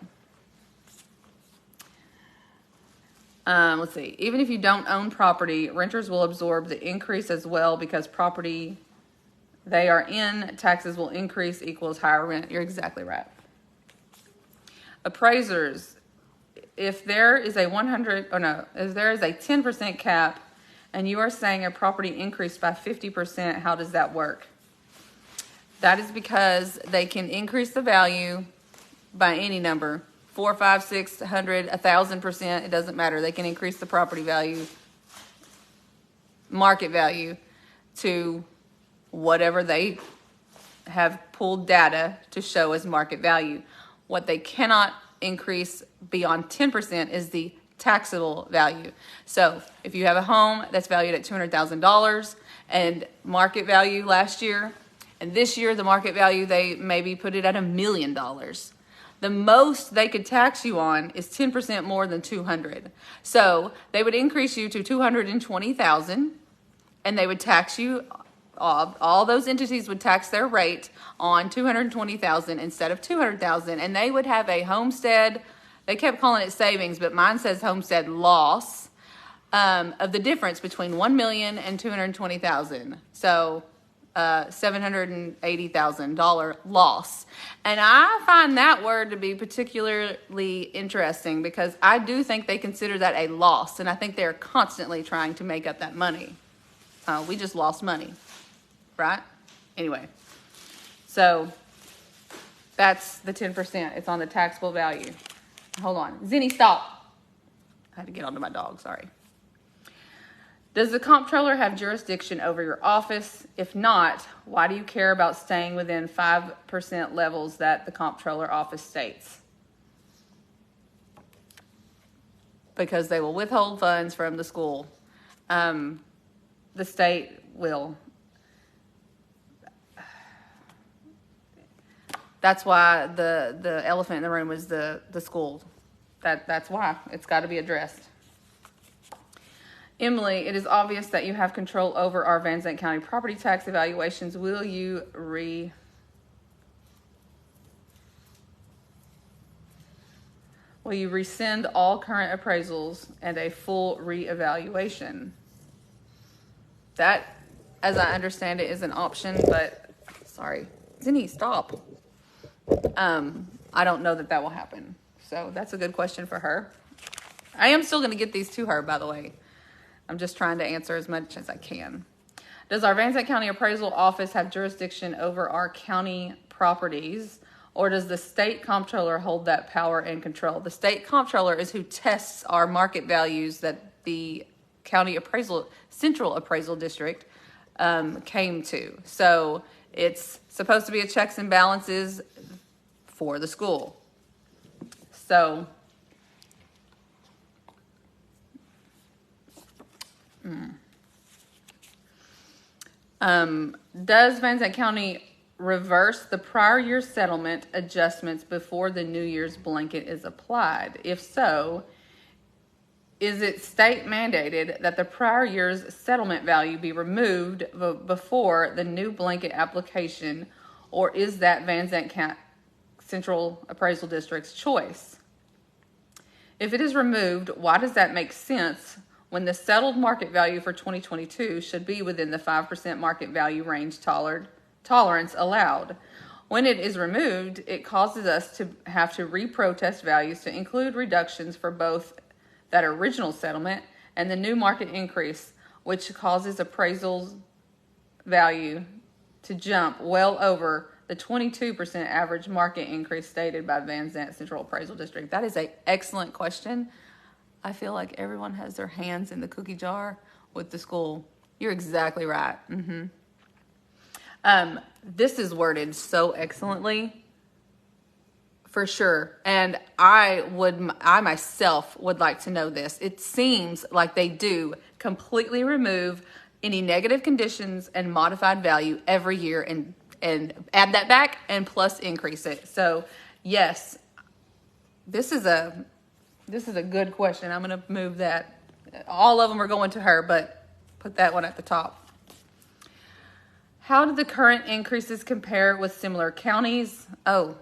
let's see. Even if you don't own property, renters will absorb the increase as well because property they are in, taxes will increase equals higher rent. You're exactly right. Appraisers, if there is a 10% cap and you are saying a property increased by 50%, how does that work? That is because they can increase the value by any number, 4, 5, 6, 100, 1,000%, it doesn't matter. They can increase the property value, market value, to whatever they have pulled data to show as market value. What they cannot increase beyond 10% is the taxable value. So if you have a home that's valued at $200,000 and market value last year, and this year the market value, they maybe put it at $1 million. The most they could tax you on is 10% more than 200. So they would increase you to 220,000 and they would tax you, all those entities would tax their rate on 220,000 instead of 200,000, and they would have a homestead. They kept calling it savings, but mine says homestead loss of the difference between $1 million and 220,000. So $780,000 loss. And I find that word to be particularly interesting because I do think they consider that a loss, and I think they're constantly trying to make up that money. We just lost money, right? Anyway, so That's the 10%. It's on the taxable value. Hold on. Zinni, stop. I had to get onto my dog, sorry. Does the comptroller have jurisdiction over your office? If not, why do you care about staying within 5% levels that the comptroller office states? Because they will withhold funds from the school. The state will. That's why the elephant in the room is the school. That's why. It's got to be addressed. Emily, it is obvious that you have control over our Van Zandt County property tax evaluations. Will you rescind all current appraisals and a full reevaluation? That, as I understand it, is an option, but sorry. Zinni, stop. I don't know that will happen. So that's a good question for her. I am still going to get these to her, by the way. I'm just trying to answer as much as I can. Does our Van Zandt County Appraisal Office have jurisdiction over our county properties, or does the state comptroller hold that power and control? The state comptroller is who tests our market values that the county central appraisal district came to. So it's supposed to be a checks and balances for the school. So does Van Zandt County reverse the prior year's settlement adjustments before the New Year's blanket is applied? If so, is it state mandated that the prior year's settlement value be removed before the new blanket application, or is that Van Zandt County Central Appraisal District's choice? If it is removed, why does that make sense when the settled market value for 2022 should be within the 5% market value range tolerance allowed? When it is removed, it causes us to have to reprotest values to include reductions for both that original settlement and the new market increase, which causes appraisal value to jump well over the 22% average market increase stated by Van Zandt Central Appraisal District. That is an excellent question. I feel like everyone has their hands in the cookie jar with the school. You're exactly right. This is worded so excellently, for sure. And I myself would like to know this. It seems like they do completely remove any negative conditions and modified value every year and add that back and plus increase it. So yes, this is a good question. I'm going to move that. All of them are going to her, but put that one at the top. How do the current increases compare with similar counties? Oh,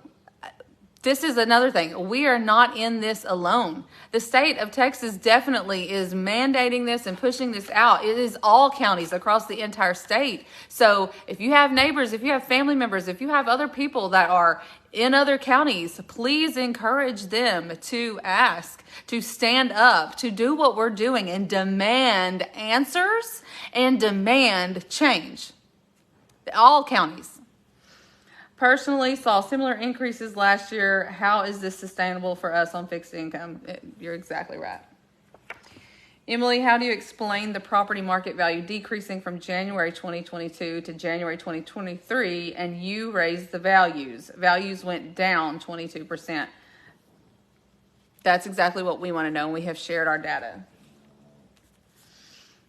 this is another thing. We are not in this alone. The state of Texas definitely is mandating this and pushing this out. It is all counties across the entire state. So if you have neighbors, if you have family members, if you have other people that are in other counties, please encourage them to ask, to stand up, to do what we're doing and demand answers and demand change. All counties. Personally, saw similar increases last year. How is this sustainable for us on fixed income? You're exactly right. Emily, how do you explain the property market value decreasing from January 2022 to January 2023, and you raised the values? Values went down 22%. That's exactly what we want to know, and we have shared our data.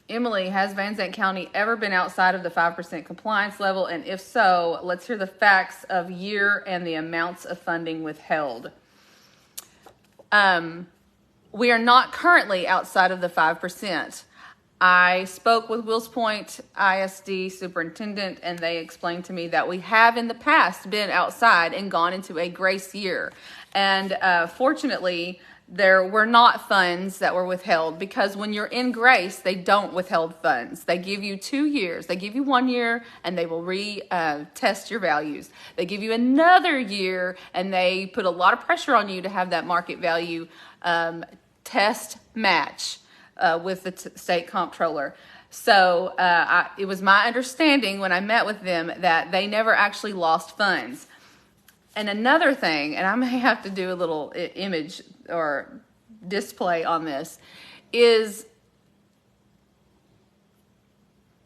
Emily, has Van Zandt County ever been outside of the 5% compliance level? And if so, let's hear the facts of year and the amounts of funding withheld. We are not currently outside of the 5%. I spoke with Wills Point ISD superintendent, and they explained to me that we have in the past been outside and gone into a grace year. And fortunately, there were not funds that were withheld, because when you're in grace, they don't withhold funds. They give you 2 years. They give you 1 year and they will test your values. They give you another year and they put a lot of pressure on you to have that market value test match with the state comptroller. So it was my understanding when I met with them that they never actually lost funds. And another thing, and I may have to do a little image or display on this, is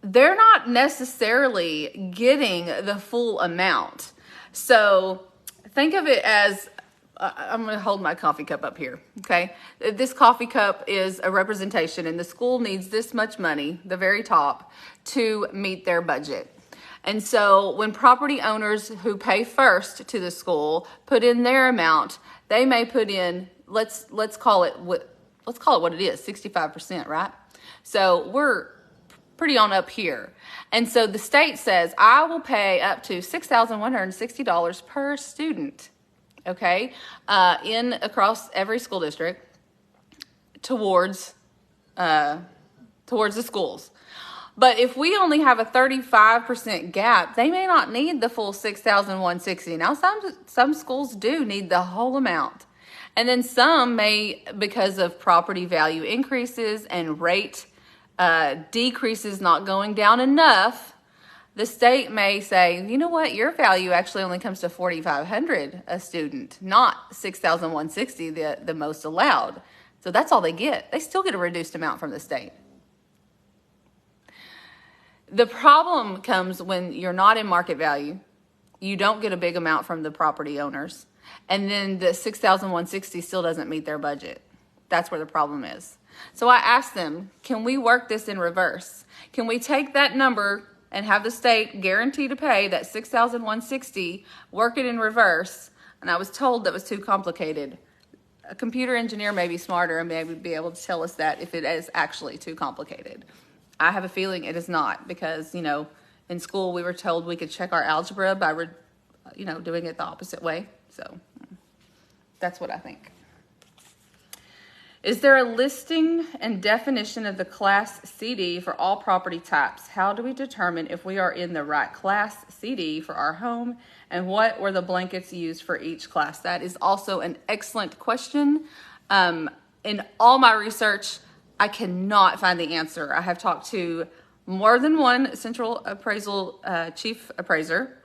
they're not necessarily getting the full amount. So think of it as, I'm going to hold my coffee cup up here, okay? This coffee cup is a representation, and the school needs this much money, the very top, to meet their budget. And so when property owners who pay first to the school put in their amount, they may put in, let's call it what it is, 65%, right? So we're pretty on up here. And so the state says, I will pay up to $6,160 per student, okay, across every school district towards the schools. But if we only have a 35% gap, they may not need the full $6,160. Now, some schools do need the whole amount. And then some may, because of property value increases and rate decreases not going down enough, the state may say, you know what, your value actually only comes to $4,500 a student, not $6,160, the most allowed. So that's all they get. They still get a reduced amount from the state. The problem comes when you're not in market value, you don't get a big amount from the property owners, and then the $6,160 still doesn't meet their budget. That's where the problem is. So I asked them, can we work this in reverse? Can we take that number and have the state guarantee to pay that $6,160, work it in reverse? And I was told that was too complicated. A computer engineer may be smarter and may be able to tell us that if it is actually too complicated. I have a feeling it is not, because, in school we were told we could check our algebra by, doing it the opposite way. So that's what I think. Is there a listing and definition of the class CD for all property types? How do we determine if we are in the right class CD for our home? And what were the blankets used for each class? That is also an excellent question. In all my research, I cannot find the answer. I have talked to more than one central appraisal chief appraiser,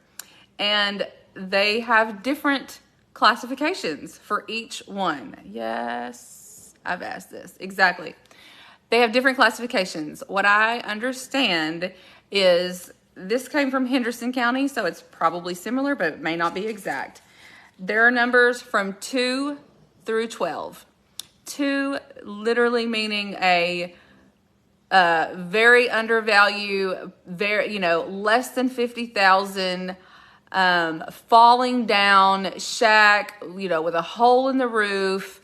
and they have different classifications for each one. Yes, I've asked this. Exactly. They have different classifications. What I understand is this came from Henderson County, so it's probably similar, but it may not be exact. There are numbers from 2 through 12. 2 literally meaning a very undervalue, less than 50,000, falling down shack, with a hole in the roof.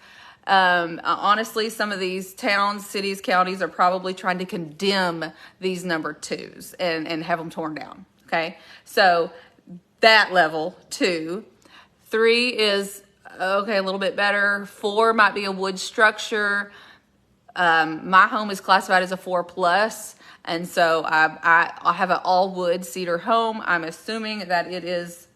Honestly, some of these towns, cities, counties are probably trying to condemn these number 2s and have them torn down. Okay, so that level 2. 3 is okay, a little bit better. 4 might be a wood structure. My home is classified as a 4+, and so I have an all wood cedar home. I'm assuming that it is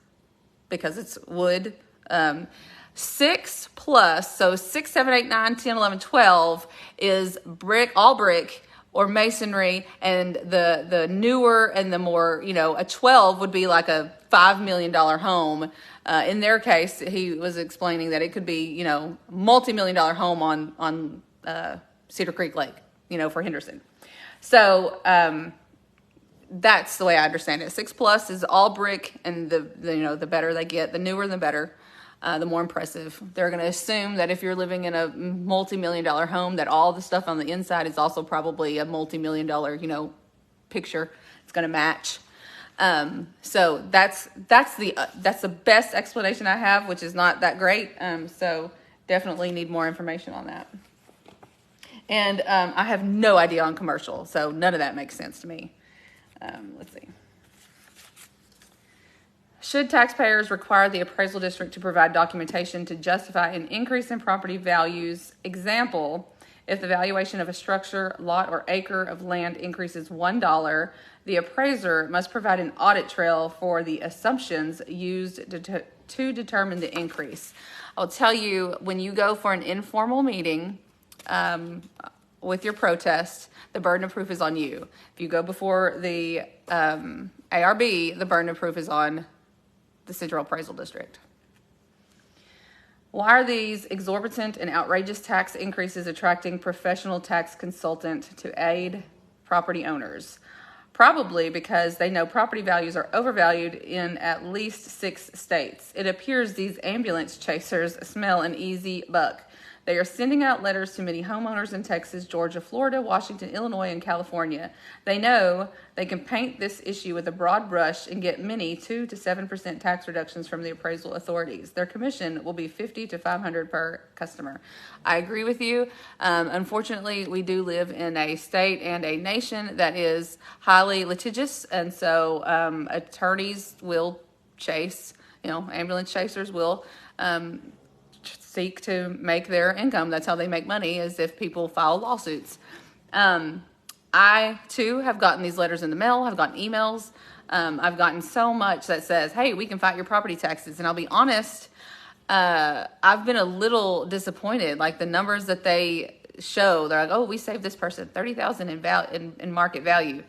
because it's wood. 6+, so 6, 7, 8, 9, 10, 11, 12 is brick, all brick or masonry, and the newer and the more, a 12 would be like a $5 million home. In their case, he was explaining that it could be, multi-million-dollar home on Cedar Creek Lake, for Henderson. So that's the way I understand it. 6+ is all brick, and the better they get, the newer the better, the more impressive. They're going to assume that if you're living in a multi-million-dollar home, that all the stuff on the inside is also probably a multi-million-dollar, picture. It's going to match. So that's the best explanation I have, which is not that great. So definitely need more information on that. And I have no idea on commercial, so none of that makes sense to me. Let's see. Should taxpayers require the appraisal district to provide documentation to justify an increase in property values? Example, if the valuation of a structure, lot, or acre of land increases $1, the appraiser must provide an audit trail for the assumptions used to determine the increase. I'll tell you, when you go for an informal meeting with your protest, the burden of proof is on you. If you go before the ARB, the burden of proof is on the Central Appraisal District. Why are these exorbitant and outrageous tax increases attracting professional tax consultant to aid property owners? Probably because they know property values are overvalued in at least 6 states. It appears these ambulance chasers smell an easy buck. They are sending out letters to many homeowners in Texas, Georgia, Florida, Washington, Illinois, and California. They know they can paint this issue with a broad brush and get many 2 to 7% tax reductions from the appraisal authorities. Their commission will be $50 to $500 per customer. I agree with you. Unfortunately, we do live in a state and a nation that is highly litigious, and so attorneys will chase, ambulance chasers will seek to make their income. That's how they make money, is if people file lawsuits. I, too, have gotten these letters in the mail. I've gotten emails. I've gotten so much that says, hey, we can fight your property taxes. And I'll be honest, I've been a little disappointed. Like the numbers that they show, they're like, oh, we saved this person $30,000 in market value.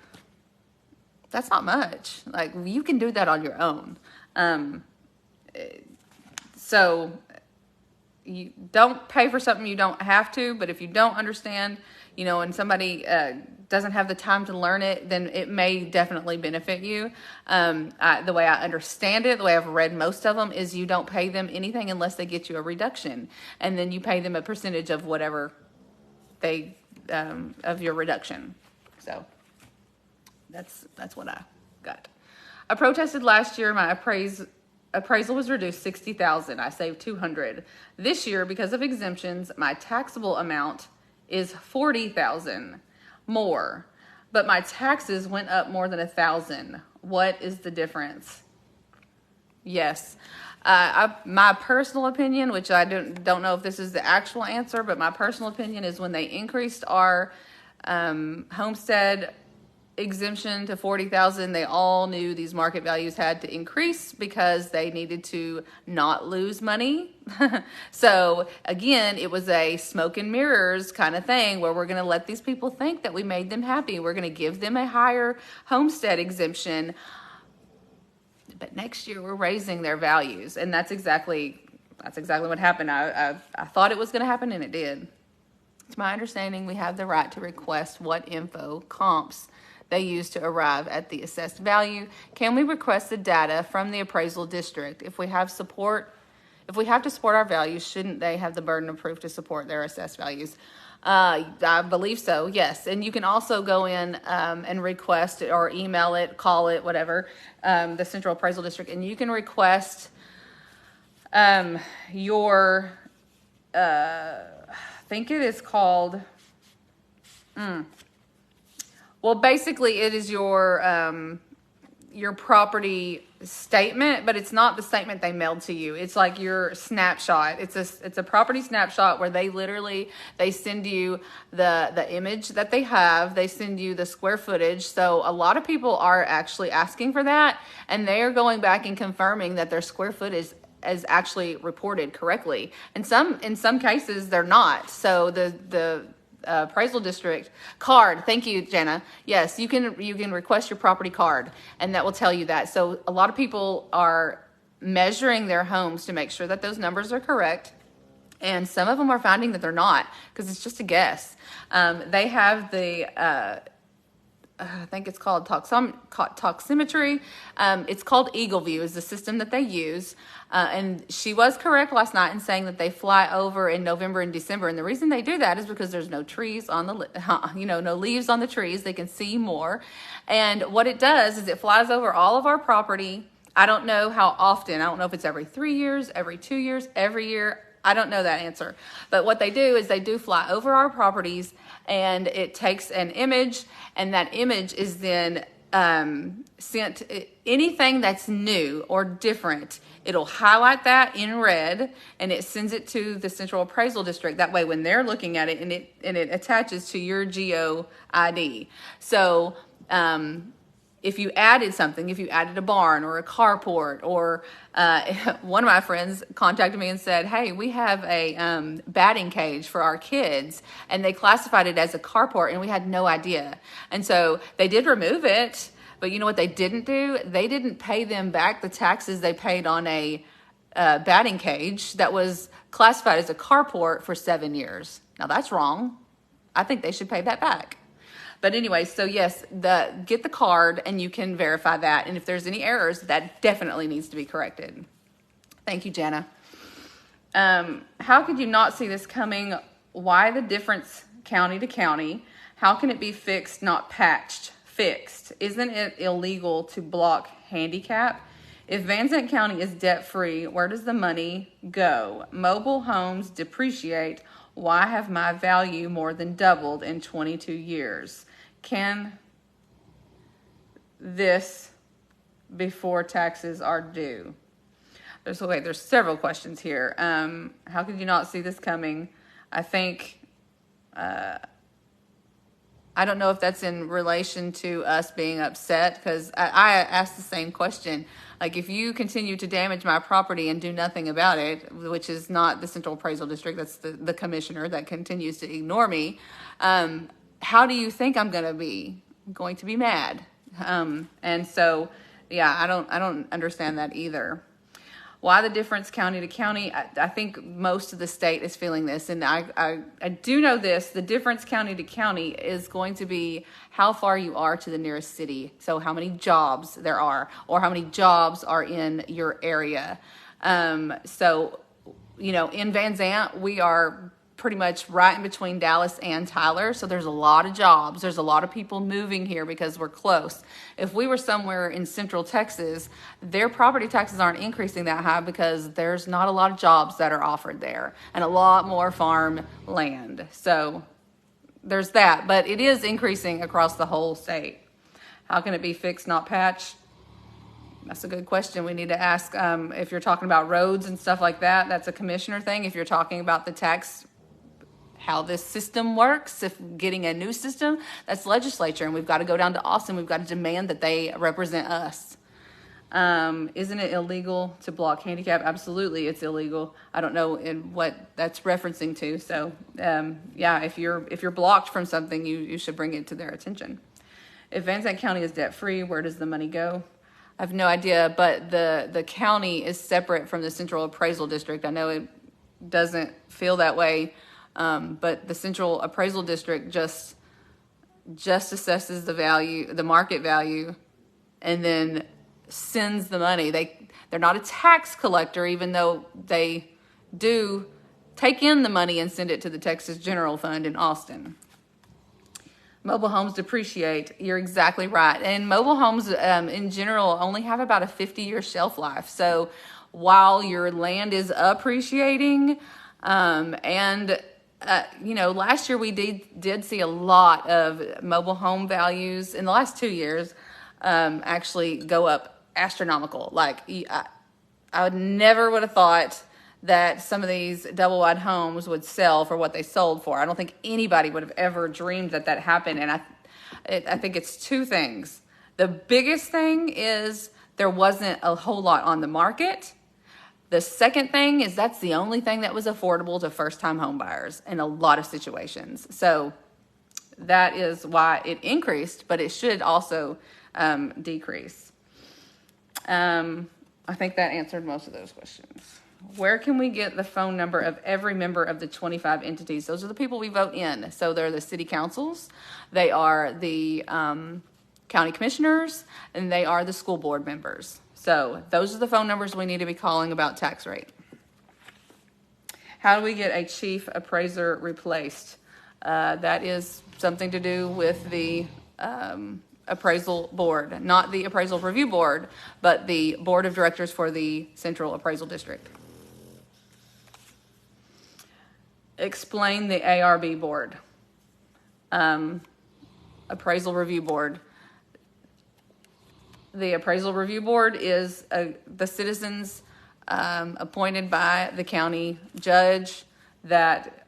That's not much. Like, you can do that on your own. So you don't pay for something you don't have to, but if you don't understand, and somebody doesn't have the time to learn it, then it may definitely benefit you. The way I understand it, the way I've read most of them, is you don't pay them anything unless they get you a reduction, and then you pay them a percentage of whatever they of your reduction. So that's what I got. I protested last year. My appraisal was reduced $60,000. I saved $200. This year, because of exemptions, my taxable amount is $40,000 more, but my taxes went up more than $1,000. What is the difference? Yes, my personal opinion, which I don't know if this is the actual answer, but my personal opinion is when they increased our homestead exemption to $40,000, they all knew these market values had to increase because they needed to not lose money. So again, it was a smoke and mirrors kind of thing where we're going to let these people think that we made them happy. We're going to give them a higher homestead exemption, but next year we're raising their values, and that's exactly what happened. I thought it was going to happen, and it did. To my understanding, we have the right to request what info comps they use to arrive at the assessed value. Can we request the data from the appraisal district? If we have to support our values, shouldn't they have the burden of proof to support their assessed values? I believe so, yes. And you can also go in and request it, or email it, call it, whatever, the Central Appraisal District, and you can request your, I think it is called, well, basically it is your property statement, but it's not the statement they mailed to you. It's like your snapshot. It's a property snapshot where they send you the image that they have. They send you the square footage. So a lot of people are actually asking for that, and they are going back and confirming that their square footage is actually reported correctly. And in some cases they're not. So the appraisal district card. Thank you, Jana. Yes, you can request your property card, and that will tell you that. So a lot of people are measuring their homes to make sure that those numbers are correct, and some of them are finding that they're not because it's just a guess. They have the I think it's called toximetry. It's called Eagle View is the system that they use. And she was correct last night in saying that they fly over in November and December. And the reason they do that is because there's no trees on no leaves on the trees. They can see more. And what it does is it flies over all of our property. I don't know how often. I don't know if it's every 3 years, every 2 years, every year. I don't know that answer. But what they do is they do fly over our properties, and it takes an image, and that image is then sent. Anything that's new or different, it'll highlight that in red, and it sends it to the Central Appraisal District. That way, when they're looking at it, and it attaches to your GO ID. So if you added something, if you added a barn or a carport, or one of my friends contacted me and said, hey, we have a batting cage for our kids, and they classified it as a carport, and we had no idea. And so they did remove it, but you know what they didn't do? They didn't pay them back the taxes they paid on a batting cage that was classified as a carport for 7 years. Now that's wrong. I think they should pay that back. But anyway, so yes, get the card and you can verify that. And if there's any errors, that definitely needs to be corrected. Thank you, Jana. How could you not see this coming? Why the difference county to county? How can it be fixed, not patched? Fixed. Isn't it illegal to block handicap? If Van Zandt County is debt-free, where does the money go? Mobile homes depreciate. Why have my value more than doubled in 22 years? Can this before taxes are due? There's several questions here. How could you not see this coming? I think, I don't know if that's in relation to us being upset, because I asked the same question. Like, if you continue to damage my property and do nothing about it, which is not the Central Appraisal District, that's the commissioner that continues to ignore me, how do you think I'm going to be mad? And so, yeah, I don't understand that either. Why the difference county to county? I think most of the state is feeling this. And I do know this, the difference county to county is going to be how far you are to the nearest city. So how many jobs there are, or how many jobs are in your area. So, in Van Zandt, we are pretty much right in between Dallas and Tyler. So there's a lot of jobs. There's a lot of people moving here because we're close. If we were somewhere in Central Texas, their property taxes aren't increasing that high because there's not a lot of jobs that are offered there and a lot more farm land. So there's that, but it is increasing across the whole state. How can it be fixed, not patched? That's a good question. We need to ask, if you're talking about roads and stuff like that, that's a commissioner thing. If you're talking about the tax, how this system works, if getting a new system, that's legislature, and we've got to go down to Austin. We've got to demand that they represent us. Isn't it illegal to block handicap? Absolutely, it's illegal. I don't know in what that's referencing to. So, yeah, if you're blocked from something, you should bring it to their attention. If Van Zandt County is debt-free, where does the money go? I have no idea, but the county is separate from the Central Appraisal District. I know it doesn't feel that way. But the Central Appraisal District just assesses the value, the market value, and then sends the money. They're not a tax collector, even though they do take in the money and send it to the Texas General Fund in Austin. Mobile homes depreciate. You're exactly right. And mobile homes in general only have about a 50-year shelf life. So while your land is appreciating, last year we did see a lot of mobile home values in the last 2 years actually go up astronomical. Like, I would have thought that some of these double wide homes would sell for what they sold for. I don't think anybody would have ever dreamed that happened. And I think it's two things. The biggest thing is there wasn't a whole lot on the market. The second thing is that's the only thing that was affordable to first-time home buyers in a lot of situations. So that is why it increased, but it should also decrease. I think that answered most of those questions. Where can we get the phone number of every member of the 25 entities? Those are the people we vote in. So they're the city councils, they are the county commissioners, and they are the school board members. So those are the phone numbers we need to be calling about tax rate. How do we get a chief appraiser replaced? That is something to do with the appraisal board, not the appraisal review board, but the board of directors for the Central Appraisal District. Explain the ARB board, appraisal review board. The appraisal review board is the citizens appointed by the county judge, that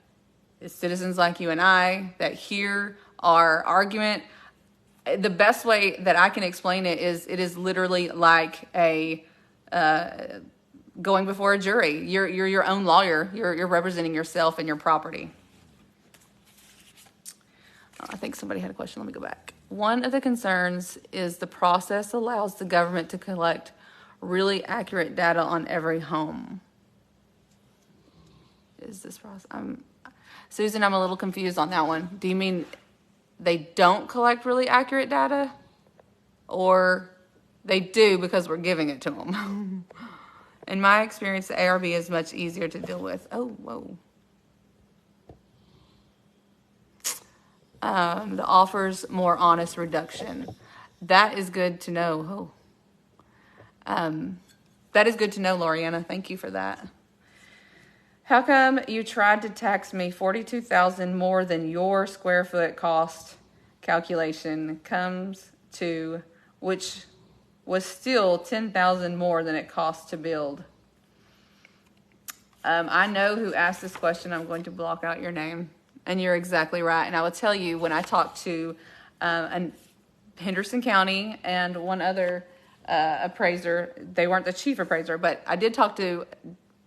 is citizens like you and I that hear our argument. The best way that I can explain it is literally like a going before a jury. You're your own lawyer. You're representing yourself and your property. I think somebody had a question. Let me go back. One of the concerns is the process allows the government to collect really accurate data on every home. Is this process? Susan, I'm a little confused on that one. Do you mean they don't collect really accurate data? Or they do because we're giving it to them? In my experience, the ARB is much easier to deal with. Oh, whoa. The offers more honest reduction. That is good to know. That is good to know, Loriana. Thank you for that. How come you tried to tax me $42,000 more than your square foot cost calculation comes to, which was still $10,000 more than it cost to build? I know who asked this question. I'm going to block out your name. And you're exactly right. And I will tell you, when I talked to Henderson County and one other appraiser, they weren't the chief appraiser, but I did talk to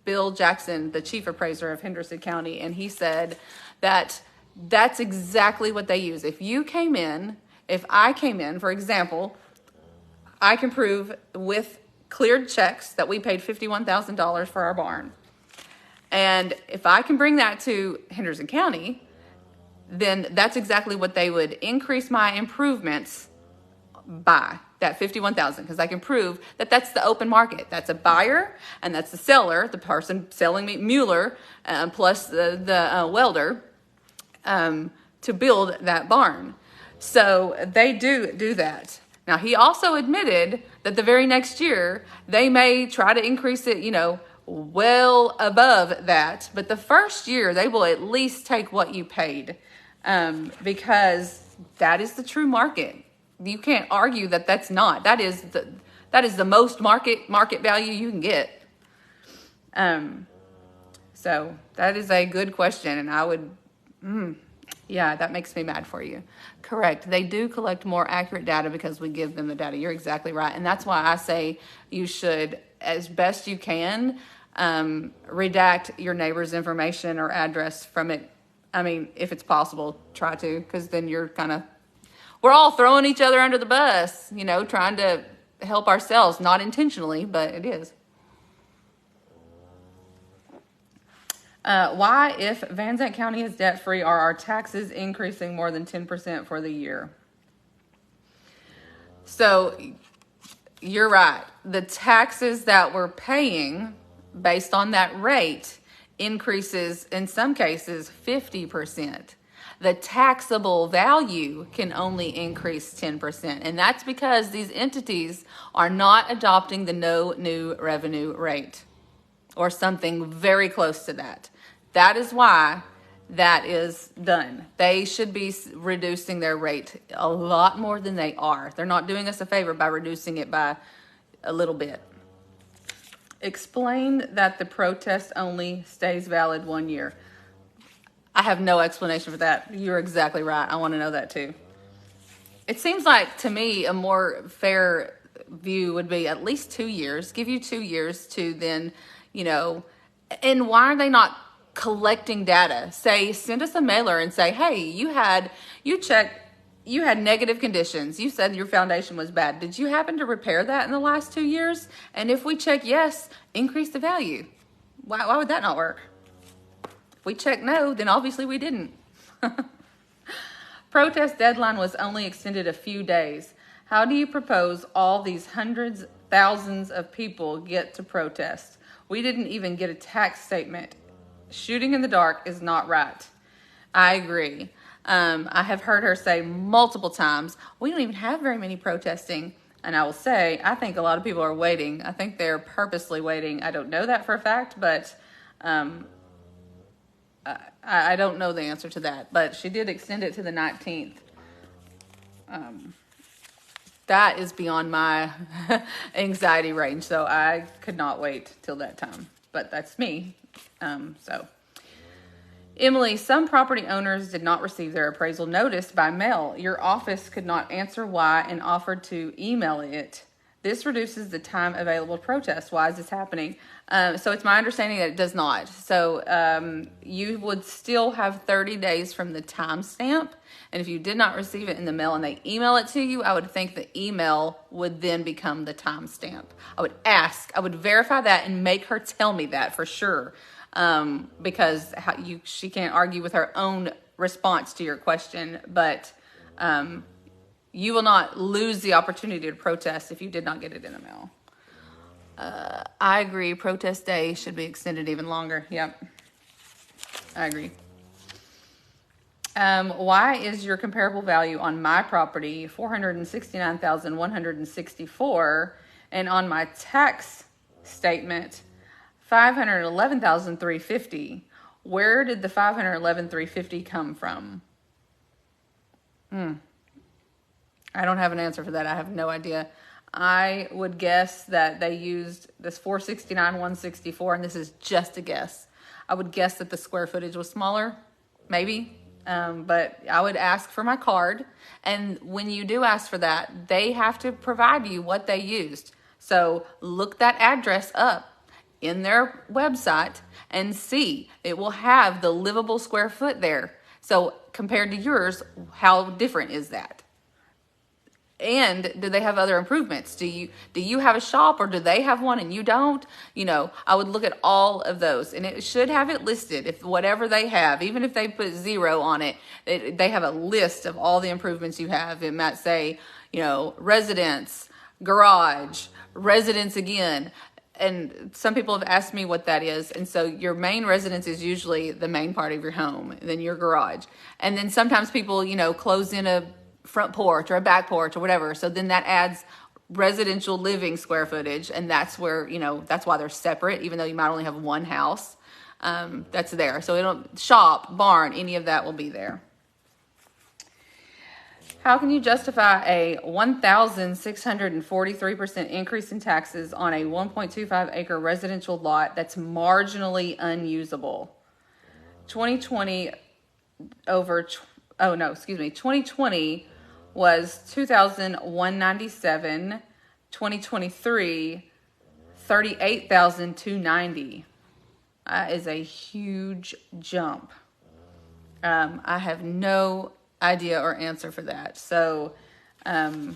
Bill Jackson, the chief appraiser of Henderson County, and he said that that's exactly what they use. If I came in, for example, I can prove with cleared checks that we paid $51,000 for our barn. And if I can bring that to Henderson County, then that's exactly what they would increase my improvements by, that $51,000, because I can prove that that's the open market. That's a buyer, and that's the seller, the person selling me, Mueller, plus the welder, to build that barn. So they do that. Now, he also admitted that the very next year, they may try to increase it, well above that. But the first year, they will at least take what you paid, because that is the true market. You can't argue that that's not. That is the most market value you can get. So that is a good question, and I would, yeah, that makes me mad for you. Correct. They do collect more accurate data because we give them the data. You're exactly right, and that's why I say you should, as best you can, redact your neighbor's information or address from it. I mean, if it's possible, try to, because then we're all throwing each other under the bus, trying to help ourselves, not intentionally, but it is. Why, if Van Zandt County is debt-free, are our taxes increasing more than 10% for the year? So, you're right. The taxes that we're paying based on that rate increases, in some cases, 50%. The taxable value can only increase 10%. And that's because these entities are not adopting the no new revenue rate or something very close to that. That is why that is done. They should be reducing their rate a lot more than they are. They're not doing us a favor by reducing it by a little bit. Explain that the protest only stays valid 1 year. I have no explanation for that. You're exactly right. I want to know that too. It seems like, to me, a more fair view would be at least 2 years. Give you 2 years to then, and why are they not collecting data? Send us a mailer and say, hey, you had negative conditions. You said your foundation was bad. Did you happen to repair that in the last 2 years? And if we check yes, increase the value. Why would that not work? If we check no, then obviously we didn't. Protest deadline was only extended a few days. How do you propose all these hundreds, thousands of people get to protest? We didn't even get a tax statement. Shooting in the dark is not right. I agree. I have heard her say multiple times, we don't even have very many protesting. And I will say, I think a lot of people are waiting. I think they're purposely waiting. I don't know that for a fact, but I don't know the answer to that. But she did extend it to the 19th. That is beyond my anxiety range, so I could not wait till that time. But that's me. Emily, some property owners did not receive their appraisal notice by mail. Your office could not answer why and offered to email it. this reduces the time available to protest. Why is this happening? So it's my understanding that it does not. So you would still have 30 days from the timestamp. And if you did not receive it in the mail and they email it to you, I would think the email would then become the timestamp. I would verify that and make her tell me that for sure. Because she can't argue with her own response to your question, but you will not lose the opportunity to protest if you did not get it in the mail. I agree. Protest day should be extended even longer. Yep. I agree. Why is your comparable value on my property $469,164 and on my tax statement $511,350? Where did the $511,350 come from? I don't have an answer for that. I have no idea. I would guess that they used this 469,164, and this is just a guess. I would guess that the square footage was smaller, maybe. But I would ask for my card. And when you do ask for that, they have to provide you what they used. So look that address up in their website and see. It will have the livable square foot there. So compared to yours, how different is that? And do they have other improvements? Do you have a shop, or do they have one and you don't? I would look at all of those, and it should have it listed. If whatever they have, even if they put 0 on it, they have a list of all the improvements you have. It might say, residence, garage, residence again. And some people have asked me what that is. And so your main residence is usually the main part of your home, then your garage. And then sometimes people, close in a front porch or a back porch or whatever. So then that adds residential living square footage. And that's where, that's why they're separate, even though you might only have one house that's there. So shop, barn, any of that will be there. How can you justify a 1,643% increase in taxes on a 1.25 acre residential lot that's marginally unusable? 2020 was 2,197. 2023, 38,290. That is a huge jump. I have no idea or answer for that. So, definitely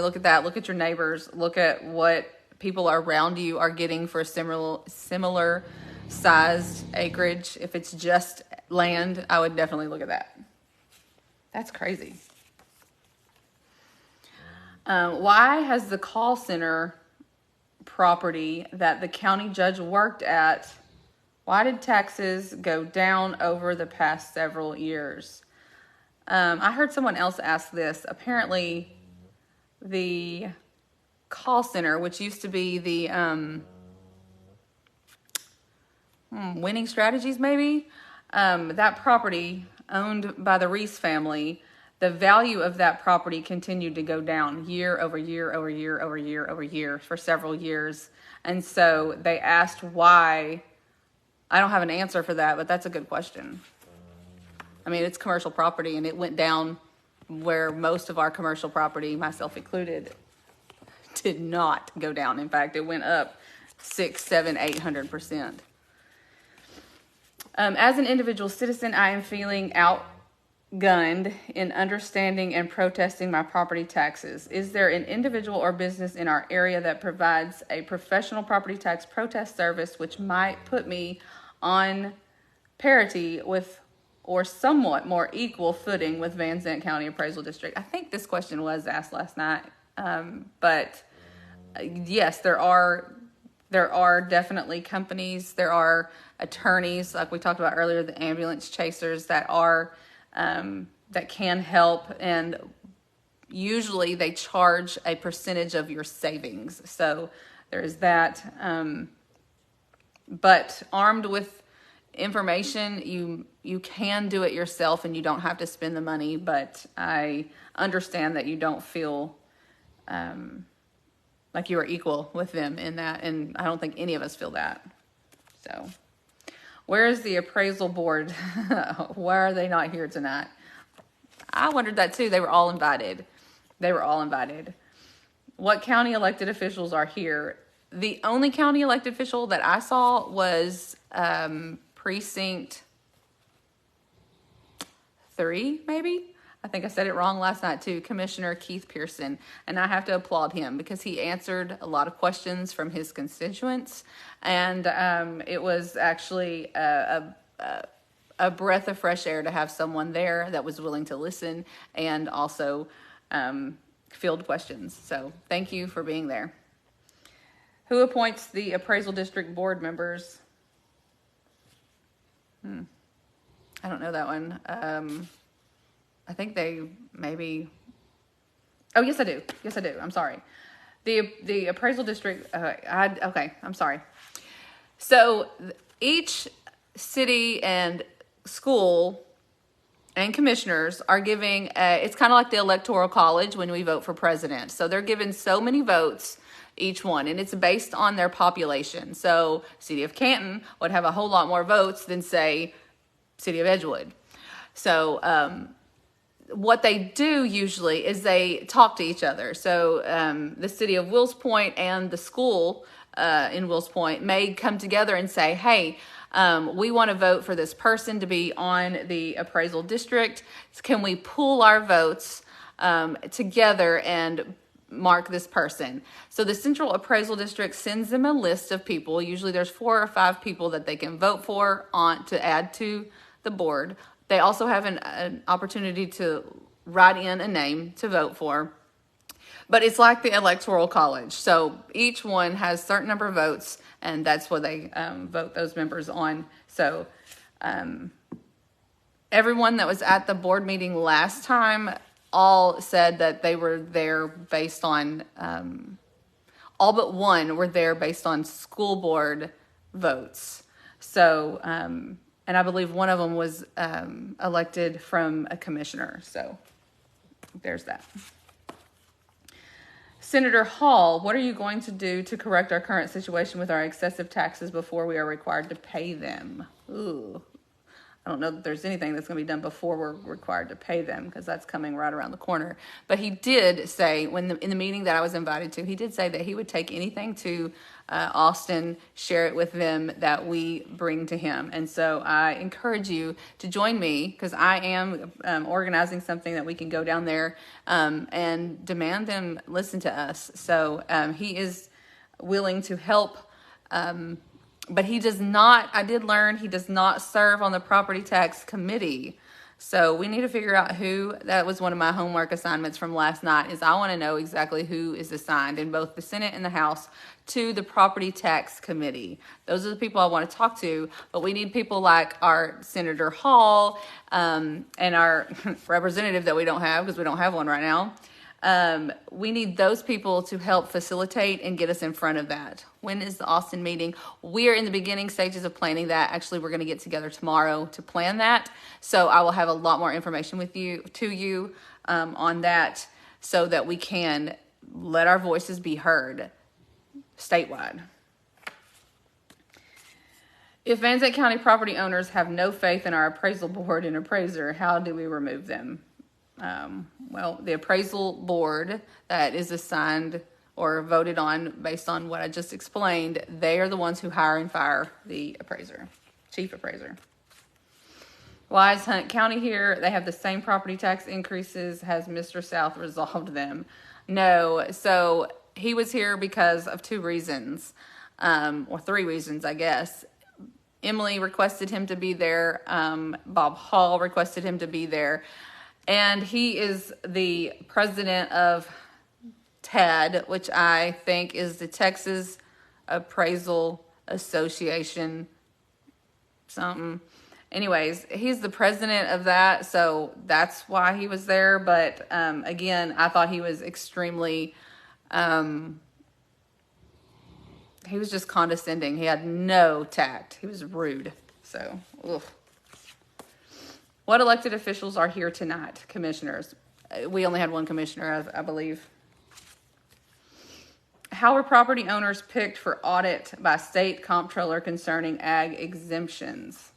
look at that. Look at your neighbors. Look at what people around you are getting for similar sized acreage. If it's just land, I would definitely look at that. That's crazy. Why has the call center property that the county judge worked at, why did taxes go down over the past several years? I heard someone else ask this. Apparently, the call center, which used to be the Winning Strategies, maybe, that property owned by the Reese family, the value of that property continued to go down year over year over year over year over year for several years. And so they asked why. I don't have an answer for that, but that's a good question. I mean, it's commercial property, and it went down where most of our commercial property, myself included, did not go down. In fact, it went up 600, 700, 800%. As an individual citizen, I am feeling outgunned in understanding and protesting my property taxes. Is there an individual or business in our area that provides a professional property tax protest service which might put me on parity with or somewhat more equal footing with Van Zandt County Appraisal District? I think this question was asked last night, but yes, there are definitely companies, there are attorneys, like we talked about earlier, the ambulance chasers that are that can help, and usually they charge a percentage of your savings. So there's that. But armed with information, you can do it yourself, and you don't have to spend the money. But I understand that you don't feel like you are equal with them in that, and I don't think any of us feel that. So, where is the appraisal board? Why are they not here tonight? I wondered that too. They were all invited. They were all invited. What county elected officials are here? The only county elected official that I saw was precinct 3, maybe. I think I said it wrong last night too. Commissioner Keith Pearson, and I have to applaud him because he answered a lot of questions from his constituents, and it was actually a breath of fresh air to have someone there that was willing to listen and also field questions. So thank you for being there. Who appoints the appraisal district board members? I don't know that one. I think they maybe. Oh, yes, I do. Yes, I do. I'm sorry. The appraisal district. Okay, I'm sorry. So each city and school and commissioners are giving. It's kind of like the electoral college when we vote for president. So they're given so many votes each one, and it's based on their population. So city of Canton would have a whole lot more votes than, say, city of Edgewood. So what they do usually is they talk to each other. So the city of Wills Point and the school in Wills Point may come together and say, hey, we want to vote for this person to be on the appraisal district. Can we pool our votes together and mark this person? So the Central Appraisal District sends them a list of people. Usually there's 4 or 5 people that they can vote for to add to the board. They also have an opportunity to write in a name to vote for. But it's like the electoral college. So each one has a certain number of votes, and that's what they vote those members on. So everyone that was at the board meeting last time all said that they were there based on, all but one were there based on school board votes. So, and I believe one of them was elected from a commissioner. So there's that. Senator Hall, what are you going to do to correct our current situation with our excessive taxes before we are required to pay them? Ooh. I don't know that there's anything that's going to be done before we're required to pay them, because that's coming right around the corner. But he did say, in the meeting that I was invited to, he did say that he would take anything to Austin, share it with them that we bring to him. And so I encourage you to join me, because I am organizing something that we can go down there and demand them listen to us. So he is willing to help. But he does not, I did learn, he does not serve on the property tax committee. So we need to figure out who. That was one of my homework assignments from last night, is I want to know exactly who is assigned in both the Senate and the House to the property tax committee. Those are the people I want to talk to, but we need people like our Senator Hall and our representative that we don't have, because we don't have one right now. We need those people to help facilitate and get us in front of that. When is the Austin meeting? We are in the beginning stages of planning that. Actually, we're going to get together tomorrow to plan that. So I will have a lot more information with you on that, so that we can let our voices be heard statewide. If Van Zandt County property owners have no faith in our appraisal board and appraiser, how do we remove them? Well, the appraisal board that is assigned or voted on based on what I just explained, they are the ones who hire and fire the appraiser, chief appraiser. Why is Hunt County here? They have the same property tax increases. Has Mr. South resolved them? No. So he was here because of 2 reasons, or 3 reasons, I guess. Emily requested him to be there. Bob Hall requested him to be there. And he is the president of TAD, which I think is the Texas Appraisal Association, something. Anyways, he's the president of that, so that's why he was there. But again, I thought he was extremely, he was just condescending. He had no tact. He was rude. So, ugh. What elected officials are here tonight? Commissioners. We only had one commissioner, I believe. How are property owners picked for audit by state comptroller concerning ag exemptions?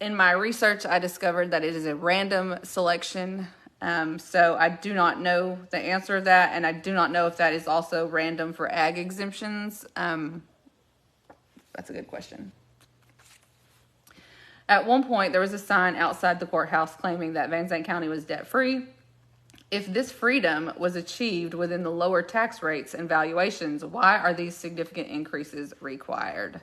In my research, I discovered that it is a random selection. So I do not know the answer of that, and I do not know if that is also random for ag exemptions. That's a good question. At one point, there was a sign outside the courthouse claiming that Van Zandt County was debt-free. If this freedom was achieved within the lower tax rates and valuations, why are these significant increases required?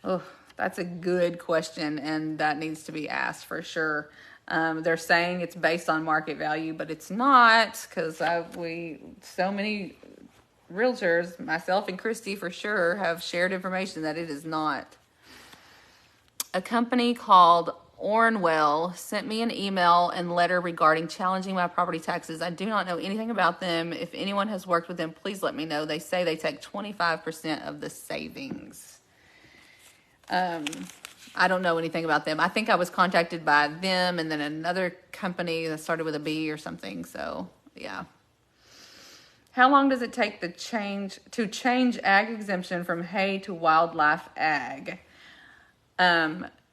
Oh, that's a good question, and that needs to be asked for sure. They're saying it's based on market value, but it's not, because so many realtors, myself and Christy for sure, have shared information that it is not. A company called Ornwell sent me an email and letter regarding challenging my property taxes. I do not know anything about them. If anyone has worked with them, please let me know. They say they take 25% of the savings. I don't know anything about them. I think I was contacted by them and then another company that started with a B or something. So, yeah. How long does it take to change ag exemption from hay to wildlife ag?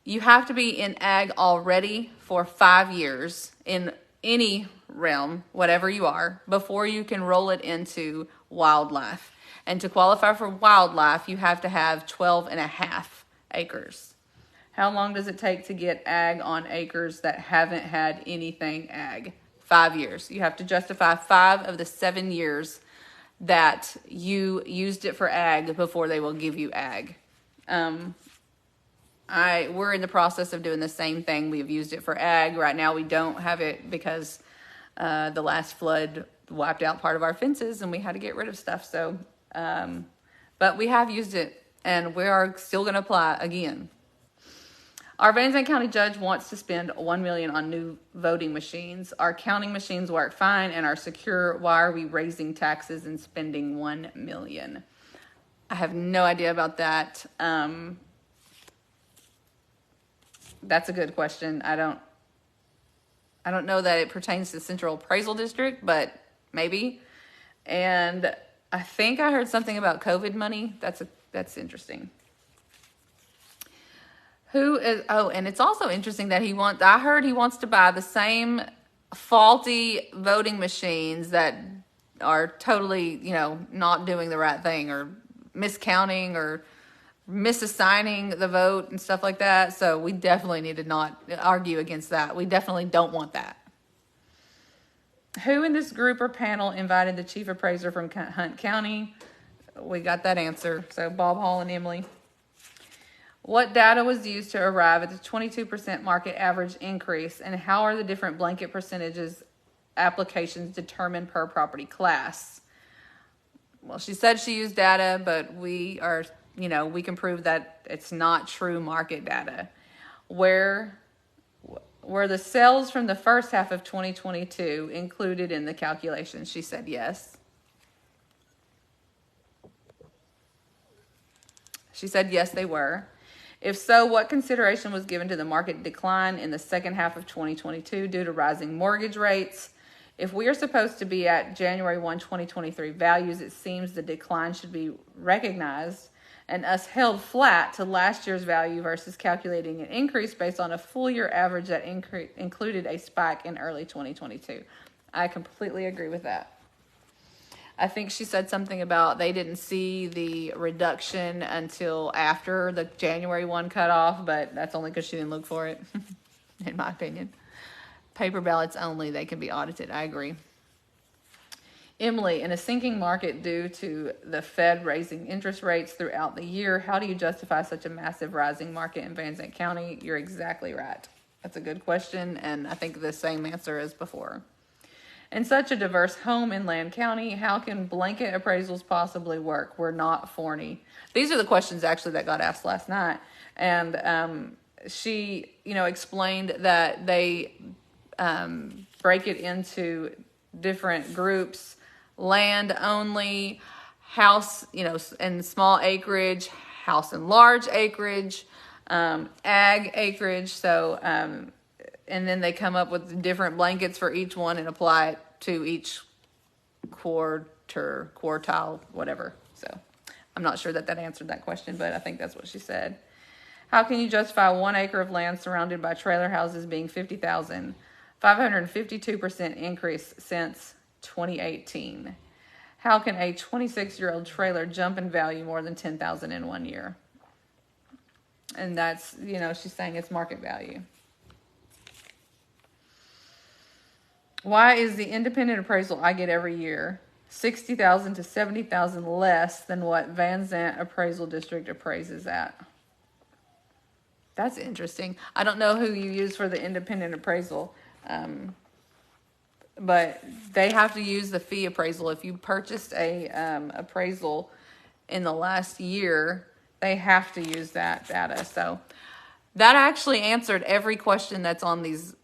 You have to be in ag already for 5 years in any realm, whatever you are, before you can roll it into wildlife. And to qualify for wildlife, you have to have 12.5 acres. How long does it take to get ag on acres that haven't had anything ag? 5 years. You have to justify 5 of the 7 years that you used it for ag before they will give you ag. We're in the process of doing the same thing. We've used it for ag. Right now we don't have it because the last flood wiped out part of our fences and we had to get rid of stuff. So, but we have used it and we are still going to apply again. Our Van Zandt County judge wants to spend $1 million on new voting machines. Our counting machines work fine and are secure. Why are we raising taxes and spending $1 million? I have no idea about that. That's a good question. I don't know that it pertains to Central Appraisal District, but maybe. And I think I heard something about COVID money. That's interesting. And it's also interesting that I heard he wants to buy the same faulty voting machines that are totally, not doing the right thing or miscounting or misassigning the vote and stuff like that. So we definitely need to not argue against that. We definitely don't want that. Who in this group or panel invited the chief appraiser from Hunt County? We got that answer. So Bob Hall and Emily. What data was used to arrive at the 22% market average increase, and how are the different blanket percentages applications determined per property class? Well, she said she used data, but we can prove that it's not true market data. Were the sales from the first half of 2022 included in the calculation? She said yes. She said yes, they were. If so, what consideration was given to the market decline in the second half of 2022 due to rising mortgage rates? If we are supposed to be at January 1, 2023 values, it seems the decline should be recognized and us held flat to last year's value versus calculating an increase based on a full year average that included a spike in early 2022. I completely agree with that. I think she said something about they didn't see the reduction until after the January 1 cutoff, but that's only because she didn't look for it, in my opinion. Paper ballots only, they can be audited. I agree. Emily, in a sinking market due to the Fed raising interest rates throughout the year, how do you justify such a massive rising market in Van Zandt County? You're exactly right. That's a good question, and I think the same answer as before. In such a diverse home in Land County, how can blanket appraisals possibly work? We're not Forney. These are the questions actually that got asked last night. And she, explained that they break it into different groups: land only, house, and small acreage, house and large acreage, ag acreage. So, and then they come up with different blankets for each one and apply it to each quartile, whatever. So I'm not sure that answered that question, but I think that's what she said. How can you justify 1 acre of land surrounded by trailer houses being $50,000? 552% increase since 2018. How can a 26-year-old trailer jump in value more than $10,000 in 1 year? And that's, she's saying it's market value. Why is the independent appraisal I get every year $60,000 to $70,000 less than what Van Zant Appraisal District appraises at? That's interesting. I don't know who you use for the independent appraisal, but they have to use the fee appraisal. If you purchased a appraisal in the last year, they have to use that data. So that actually answered every question that's on these.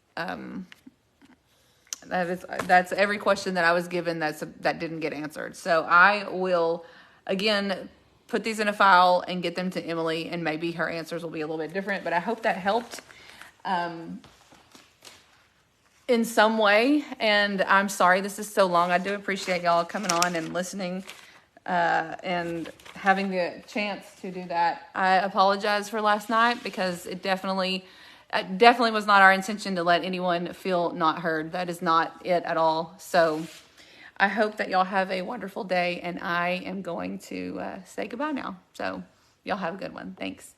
That's every question that I was given that didn't get answered. So I will, again, put these in a file and get them to Emily, and maybe her answers will be a little bit different, but I hope that helped in some way. And I'm sorry this is so long. I do appreciate y'all coming on and listening and having the chance to do that. I apologize for last night because it definitely was not our intention to let anyone feel not heard. That is not it at all. So I hope that y'all have a wonderful day, and I am going to say goodbye now. So y'all have a good one. Thanks.